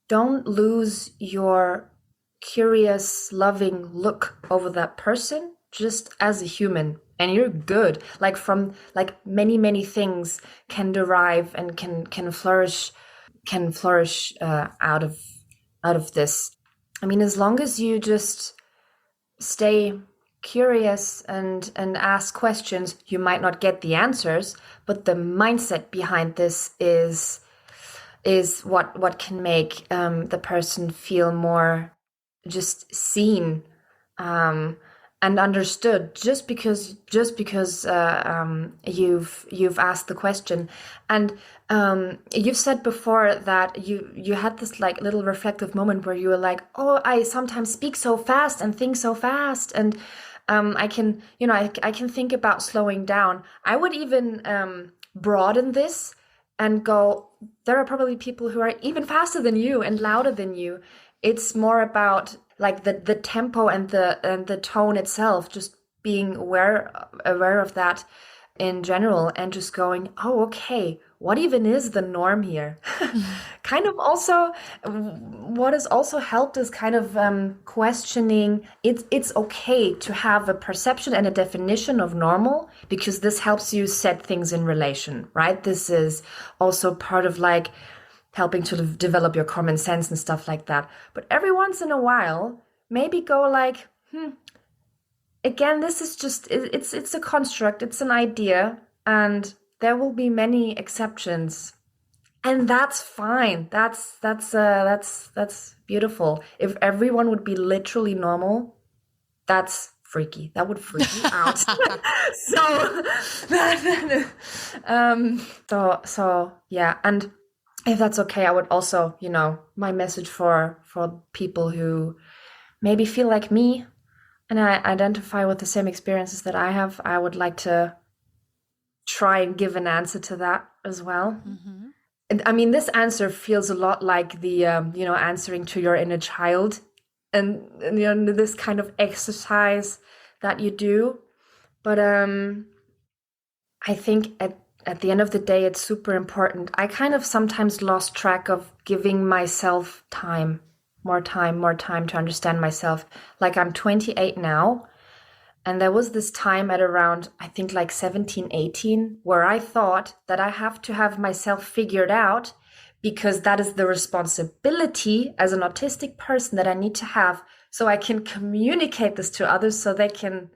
don't lose your curious, loving look over that person just as a human. And you're good. Like from many, many things can derive and can flourish out of this. I mean, as long as you just stay curious and ask questions, you might not get the answers, but the mindset behind this is what can make the person feel more just seen and understood, just because you've asked the question. And you've said before that you had this like little reflective moment where you were like, oh, I sometimes speak so fast and think so fast, and I can think about slowing down. I would even broaden this and go, there are probably people who are even faster than you and louder than you. It's more about like the tempo and the tone itself, just being aware of that in general, and just going, oh, okay, what even is the norm here? Kind of also, what has also helped is kind of questioning, it's okay to have a perception and a definition of normal, because this helps you set things in relation, right? This is also part of like helping to develop your common sense and stuff like that. But every once in a while, maybe go like, again, this is just, it's a construct, it's an idea, and there will be many exceptions. And that's fine. That's beautiful. If everyone would be literally normal, that's freaky. That would freak me out. So yeah. And if that's okay, I would also, my message for people who maybe feel like me and I identify with the same experiences that I have, I would like to try and give an answer to that as well. Mm-hmm. And I mean, this answer feels a lot like the, answering to your inner child and this kind of exercise that you do. But I think at the end of the day, it's super important. I kind of sometimes lost track of giving myself more time to understand myself. Like, I'm 28 now, and there was this time at around, I think like 17, 18, where I thought that I have to have myself figured out, because that is the responsibility as an autistic person that I need to have, so I can communicate this to others, so they can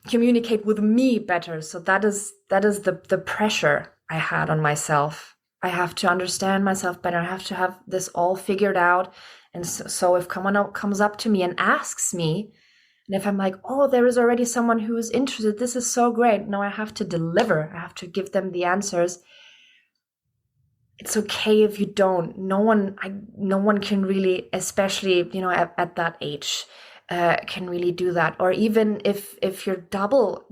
communicate with me better. So that is the pressure I had on myself. I have to understand myself better. I have to have this all figured out. And so if someone comes up to me and asks me, and if I'm like, oh, there is already someone who is interested, this is so great. No, I have to deliver. I have to give them the answers. It's okay if you don't. No one can really, especially, at that age, can really do that. Or even if you're double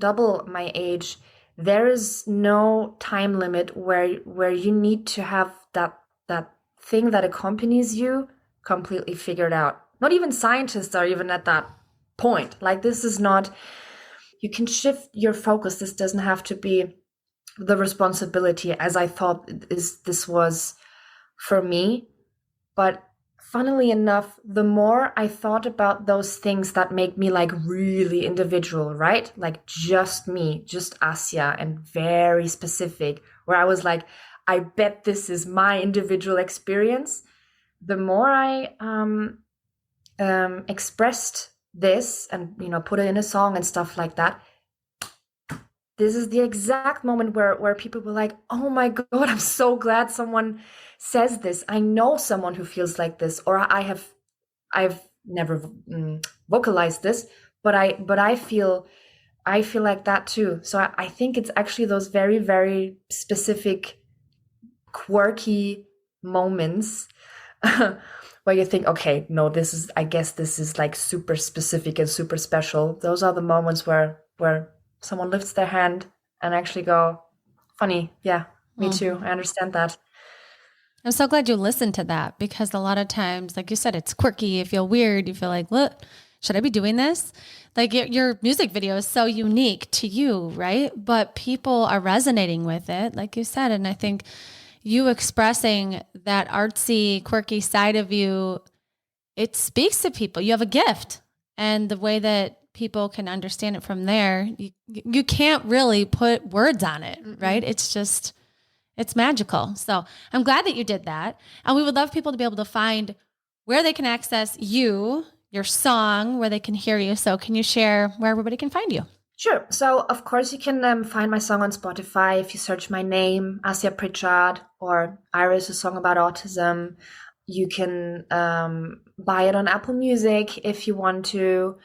my age, there is no time limit where you need to have that thing that accompanies you completely figured out. Not even scientists are even at that point. Like, this is not, you can shift your focus. This doesn't have to be the responsibility as I thought this was for me. But funnily enough, the more I thought about those things that make me like really individual, right? Like just me, just Asya, and very specific, where I was like, I bet this is my individual experience. The more I expressed this and, put it in a song and stuff like that, this is the exact moment where people were like, oh my God, I'm so glad someone says this. I know someone who feels like this, or I've never vocalized this, but I feel like that too. So I think it's actually those very, very specific, quirky moments where you think, okay, no, I guess this is like super specific and super special. Those are the moments where someone lifts their hand and actually go, funny, yeah, me too. I understand that. I'm so glad you listened to that, because a lot of times, like you said, it's quirky. You feel weird. You feel like, look, should I be doing this? Like your music video is so unique to you, right? But people are resonating with it, like you said. And I think you expressing that artsy, quirky side of you, it speaks to people. You have a gift. And the way that people can understand it from there, you can't really put words on it, right? It's magical. So I'm glad that you did that. And we would love people to be able to find where they can access you, your song, where they can hear you. So can you share where everybody can find you? Sure. So, of course, you can find my song on Spotify if you search my name, Asya Pritchard, or Iris, a Song About Autism. You can buy it on Apple Music if you want to.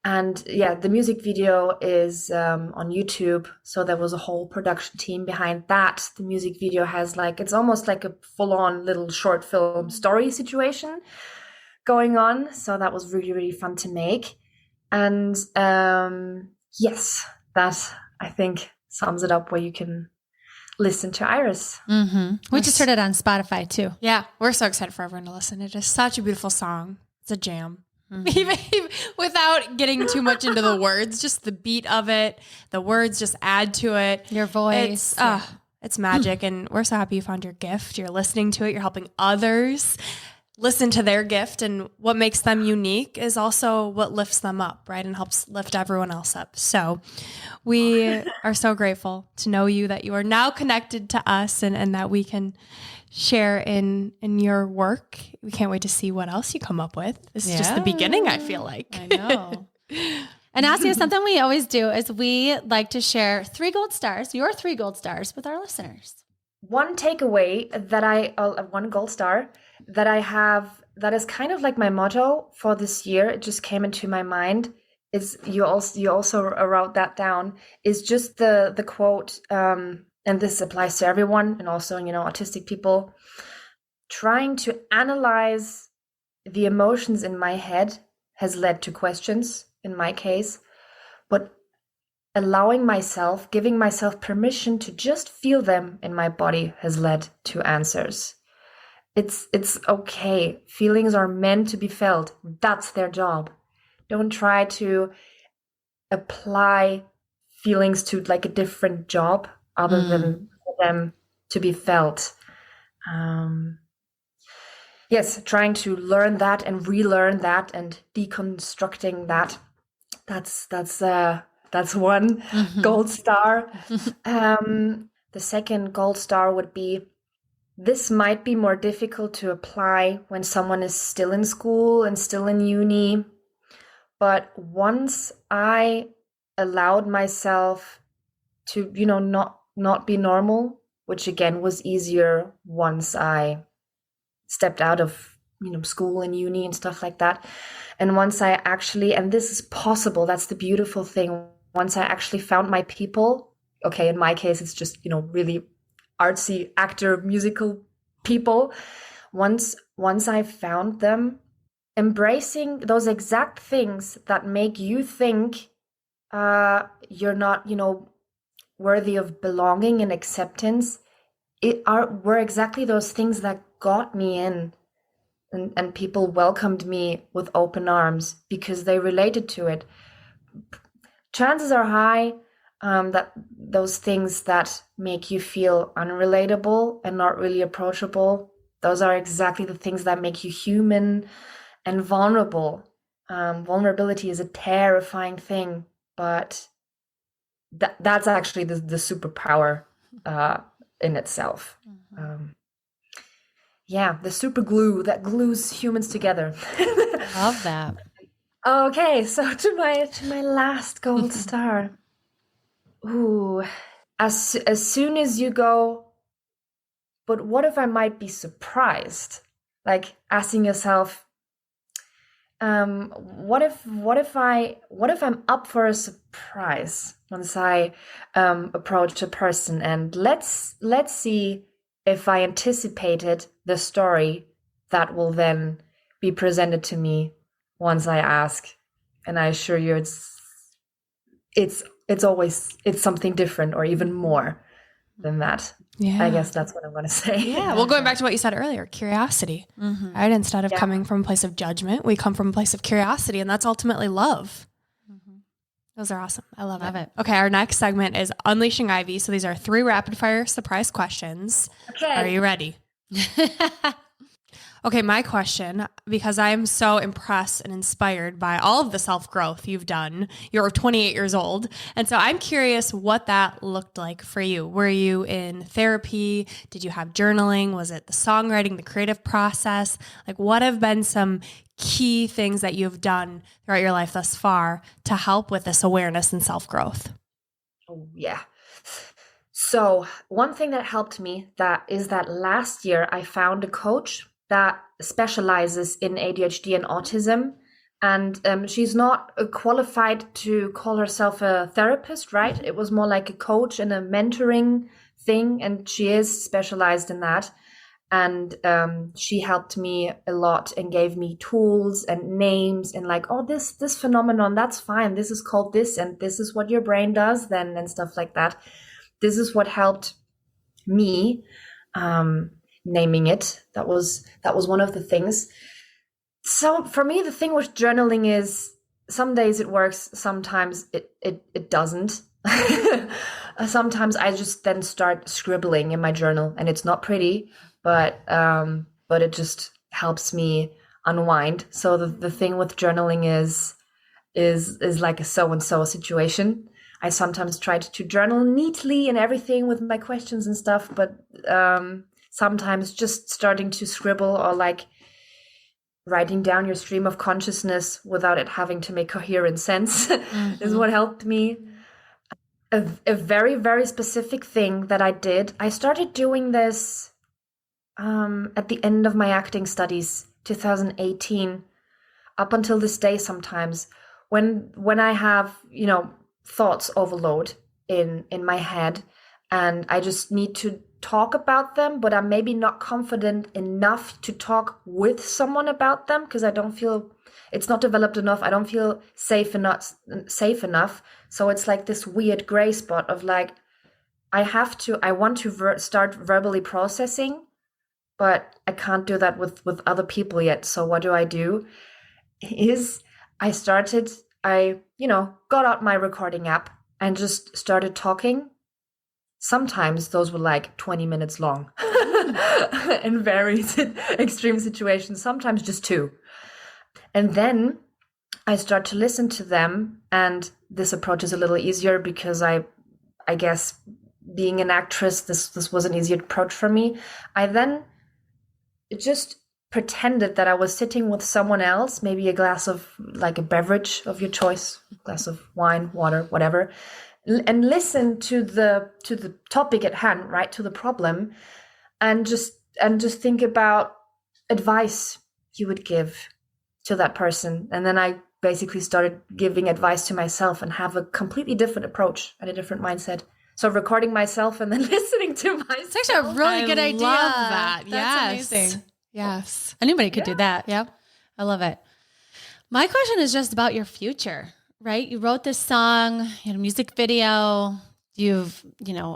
And yeah, the music video is on YouTube. So there was a whole production team behind that. The music video has it's almost like a full-on little short film story situation going on. So that was really, really fun to make. And yes, that I think sums it up, where you can listen to Iris. We just heard it on Spotify too. Yeah, we're so excited for everyone to listen. It is such a beautiful song. It's a jam. Even without getting too much into the words, just the beat of it, the words just add to it. Your voice. It's magic. And we're so happy you found your gift. You're listening to it. You're helping others listen to their gift. And what makes them unique is also what lifts them up, right? And helps lift everyone else up. So we are so grateful to know you, that you are now connected to us, and that we can share in your work. We can't wait to see what else you come up with. This is just the beginning, I feel like. I know. And Asya, something we always do is we like to share 3 gold stars, your 3 gold stars, with our listeners. One takeaway one gold star that I have, that is kind of like my motto for this year, it just came into my mind, is you also wrote that down, is just the quote, and this applies to everyone, and also, autistic people, trying to analyze the emotions in my head has led to questions in my case, but giving myself permission to just feel them in my body has led to answers. It's okay. Feelings are meant to be felt. That's their job. Don't try to apply feelings to a different job other than for them to be felt. Yes, trying to learn that and relearn that and deconstructing that. That's one gold star. The second gold star would be, this might be more difficult to apply when someone is still in school and still in uni. But once I allowed myself to, not be normal, which again was easier once I stepped out of, school and uni and stuff like that. And once I actually, and this is possible, that's the beautiful thing. Once I actually found my people, okay, in my case, it's just, really artsy actor, musical people. Once I found them, embracing those exact things that make you think you're not, worthy of belonging and acceptance, were exactly those things that got me in. And people welcomed me with open arms because they related to it. Chances are high that those things that make you feel unrelatable and not really approachable, those are exactly the things that make you human and vulnerable. Vulnerability is a terrifying thing, but that's actually the superpower in itself. Yeah, the super glue that glues humans together. Love that. Okay, so to my last gold star. Ooh, as soon as you go, but what if I might be surprised? Like asking yourself, what if I'm up for a surprise once I approach a person, and let's see if I anticipated the story that will then be presented to me once I ask. And I assure you it's always something different or even more than that. Yeah. I guess that's what I want to say. Yeah. Well, going back to what you said earlier, curiosity, right? Instead of coming from a place of judgment, we come from a place of curiosity, and that's ultimately love. Those are awesome. I love it. Okay. Our next segment is Unleashing Ivy. So these are 3 rapid fire surprise questions. Okay. Are you ready? Okay, my question, because I am so impressed and inspired by all of the self-growth you've done. You're 28 years old. And so I'm curious what that looked like for you. Were you in therapy? Did you have journaling? Was it the songwriting, the creative process? Like, what have been some key things that you've done throughout your life thus far to help with this awareness and self-growth? Oh, yeah. So one thing that helped me is that last year I found a coach that specializes in ADHD and autism. And she's not qualified to call herself a therapist, right? It was more like a coach and a mentoring thing. And she is specialized in that. And she helped me a lot and gave me tools and names and like, oh, this phenomenon, that's fine. This is called this, and this is what your brain does then, and stuff like that. This is what helped me. Naming it. That was one of the things. So for me, the thing with journaling is some days it works, sometimes it doesn't. Sometimes I just then start scribbling in my journal, and it's not pretty, but it just helps me unwind. So the thing with journaling is like a so-and-so situation. I sometimes try to journal neatly and everything with my questions and stuff, but sometimes just starting to scribble or like writing down your stream of consciousness without it having to make coherent sense is what helped me. A very, very specific thing that I did, I started doing this at the end of my acting studies, 2018, up until this day sometimes, when I have, thoughts overload in my head, and I just need to talk about them, but I'm maybe not confident enough to talk with someone about them because I don't feel it's not developed enough. I don't feel safe enough. So it's like this weird gray spot of like, I want to start verbally processing, but I can't do that with other people yet. So what do? I got out my recording app and just started talking. Sometimes those were like 20 minutes long in very extreme situations, sometimes just 2. And then I start to listen to them, and this approach is a little easier because I guess being an actress, this was an easier approach for me. I then just pretended that I was sitting with someone else, maybe a glass of like a beverage of your choice, glass of wine, water, whatever, and listen to the topic at hand, right, to the problem, and just think about advice you would give to that person. And then I basically started giving advice to myself and have a completely different approach and a different mindset. So recording myself and then listening to myself. It's actually a really good idea. Love that. That's amazing. Yes. Anybody could do that. Yep. I love it. My question is just about your future, right? You wrote this song, you had a music video, you've,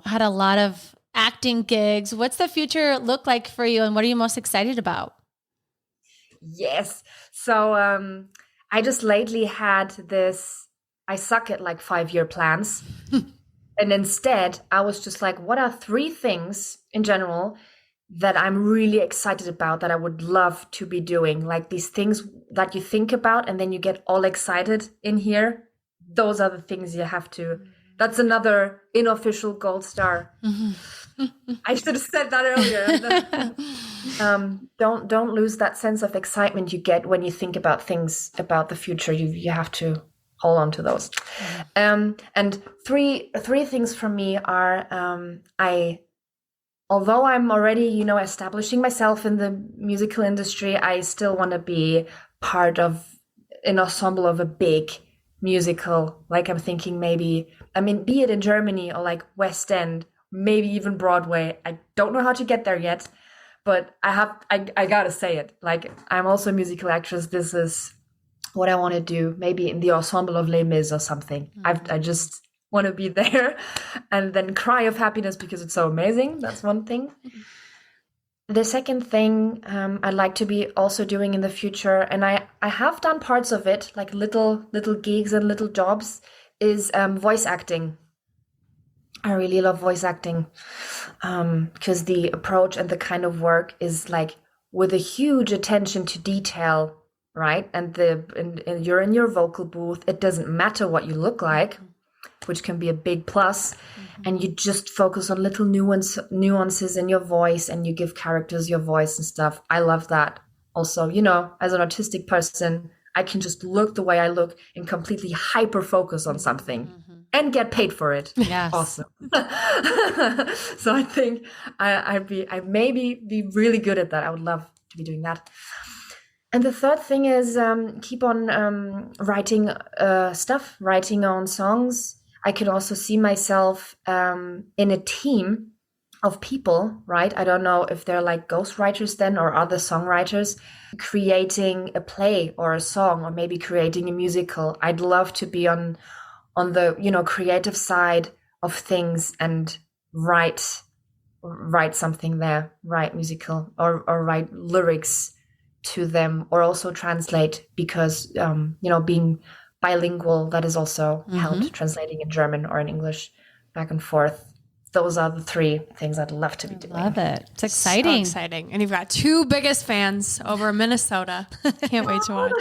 had a lot of acting gigs. What's the future look like for you, and what are you most excited about? Yes. So I just lately had this, I suck at like 5-year plans. And instead, I was just like, what are 3 things in general that I'm really excited about that I would love to be doing? Like these things that you think about and then you get all excited in here. Those are the things you have to That's another unofficial gold star. I should have said that earlier. Don't lose that sense of excitement you get when you think about things about the future. You have to hold on to those. And three things for me are although I'm already, establishing myself in the musical industry, I still want to be part of an ensemble of a big musical. Like I'm thinking be it in Germany or like West End, maybe even Broadway. I don't know how to get there yet, but I gotta say it. Like I'm also a musical actress. This is what I want to do. Maybe in the ensemble of Les Mis or something. I just want to be there and then cry of happiness because it's so amazing. That's one thing. The second thing I'd like to be also doing in the future, and I have done parts of it, like little gigs and little jobs, is voice acting. I really love voice acting because the approach and the kind of work is like with a huge attention to detail, right? And you're in your vocal booth. It doesn't matter what you look like, which can be a big plus. And you just focus on little nuances in your voice, and you give characters your voice and stuff. I love that. Also, as an autistic person, I can just look the way I look and completely hyper focus on something and get paid for it. Yes. Awesome. So I think I maybe be really good at that. I would love to be doing that. And the third thing is keep on writing stuff, writing on songs. I could also see myself in a team of people, right? I don't know if they're like ghostwriters then or other songwriters, creating a play or a song, or maybe creating a musical. I'd love to be on the creative side of things and write something there, write musical or write lyrics to them, or also translate, because being bilingual, that is also helped, translating in German or in English back and forth. Those are the three things I'd love to be doing. Love it. It's exciting. So exciting. And you've got two biggest fans over in Minnesota. Can't wait to watch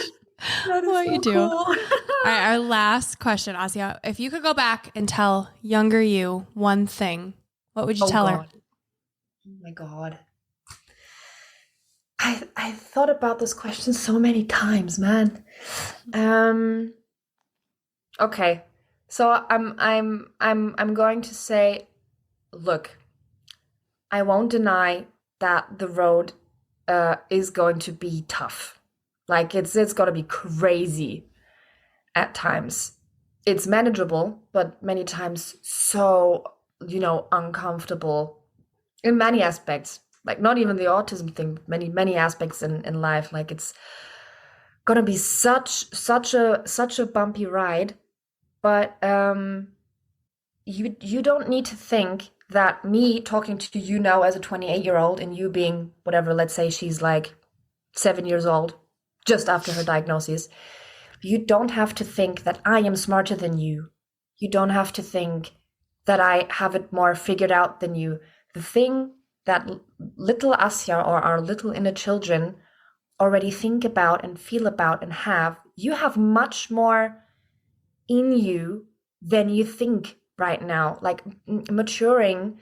what you do. Cool. All right, our last question, Asya. If you could go back and tell younger you one thing, what would you tell her? Oh my God. I thought about this question so many times, man. Okay. So I'm going to say, look, I won't deny that the road is going to be tough. Like it's going to be crazy at times. It's manageable, but many times so, uncomfortable in many aspects. Like not even the autism thing, many aspects in life. Like it's gonna be such a bumpy ride. But you don't need to think that me talking to you now as a 28-year-old and you being whatever, let's say she's like 7 years old, just after her diagnosis, you don't have to think that I am smarter than you. You don't have to think that I have it more figured out than you. The thing that little Asya or our little inner children already think about and feel about and you have much more in you than you think right now. Like maturing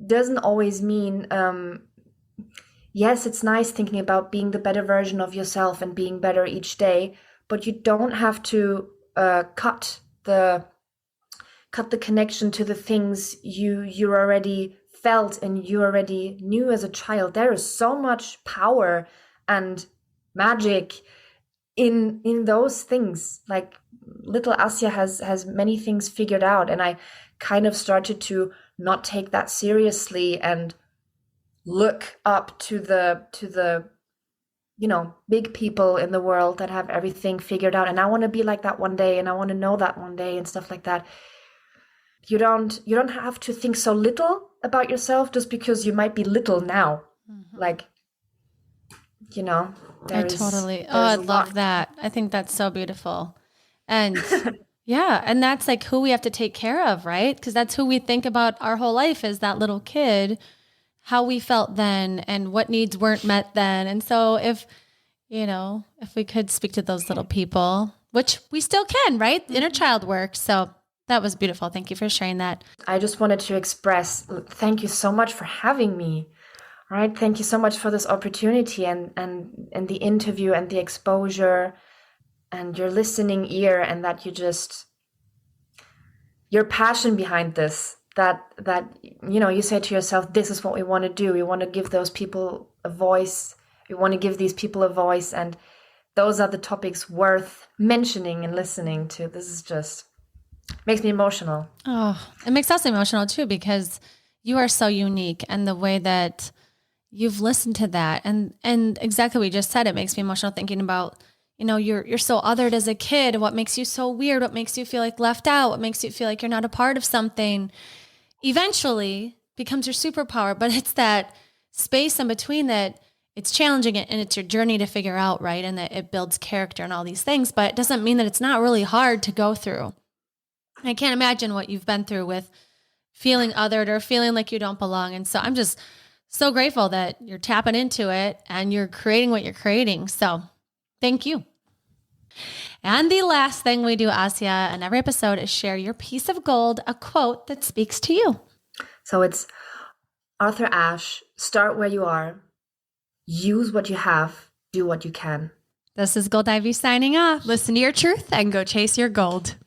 doesn't always mean, yes, it's nice thinking about being the better version of yourself and being better each day, but you don't have to cut the connection to the things you already felt and you already knew as a child. There is so much power and magic in those things. Like little Asya has many things figured out, and I kind of started to not take that seriously and look up to the big people in the world that have everything figured out, and I want to be like that one day, and I want to know that one day, and stuff like that. You don't have to think so little about yourself just because you might be little now. Like, I love that. I think that's so beautiful. And yeah, and that's like who we have to take care of, right? Because that's who we think about our whole life as that little kid, how we felt then and what needs weren't met then. And so if we could speak to those little people, which we still can, right? Inner child work. So That was beautiful. Thank you for sharing that. I just wanted to express thank you so much for having me. All right. Thank you so much for this opportunity and the interview and the exposure and your listening ear, and that your passion behind this, that you say to yourself, this is what we want to do. We want to give those people a voice. We want to give these people a voice. And those are the topics worth mentioning and listening to. This is just makes me emotional. Oh, it makes us emotional too, because you are so unique, and the way that you've listened to that and exactly what you just said, it makes me emotional thinking about, you're so othered as a kid. What makes you so weird? What makes you feel like left out? What makes you feel like you're not a part of something? Eventually becomes your superpower, but it's that space in between that it's challenging and it's your journey to figure out, right? And that it builds character and all these things, but it doesn't mean that it's not really hard to go through. I can't imagine what you've been through with feeling othered or feeling like you don't belong. And so I'm just so grateful that you're tapping into it and you're creating what you're creating. So thank you. And the last thing we do, Asya, in every episode is share your piece of gold, a quote that speaks to you. So it's Arthur Ashe, start where you are, use what you have, do what you can. This is GOLDIVY signing off. Listen to your truth and go chase your gold.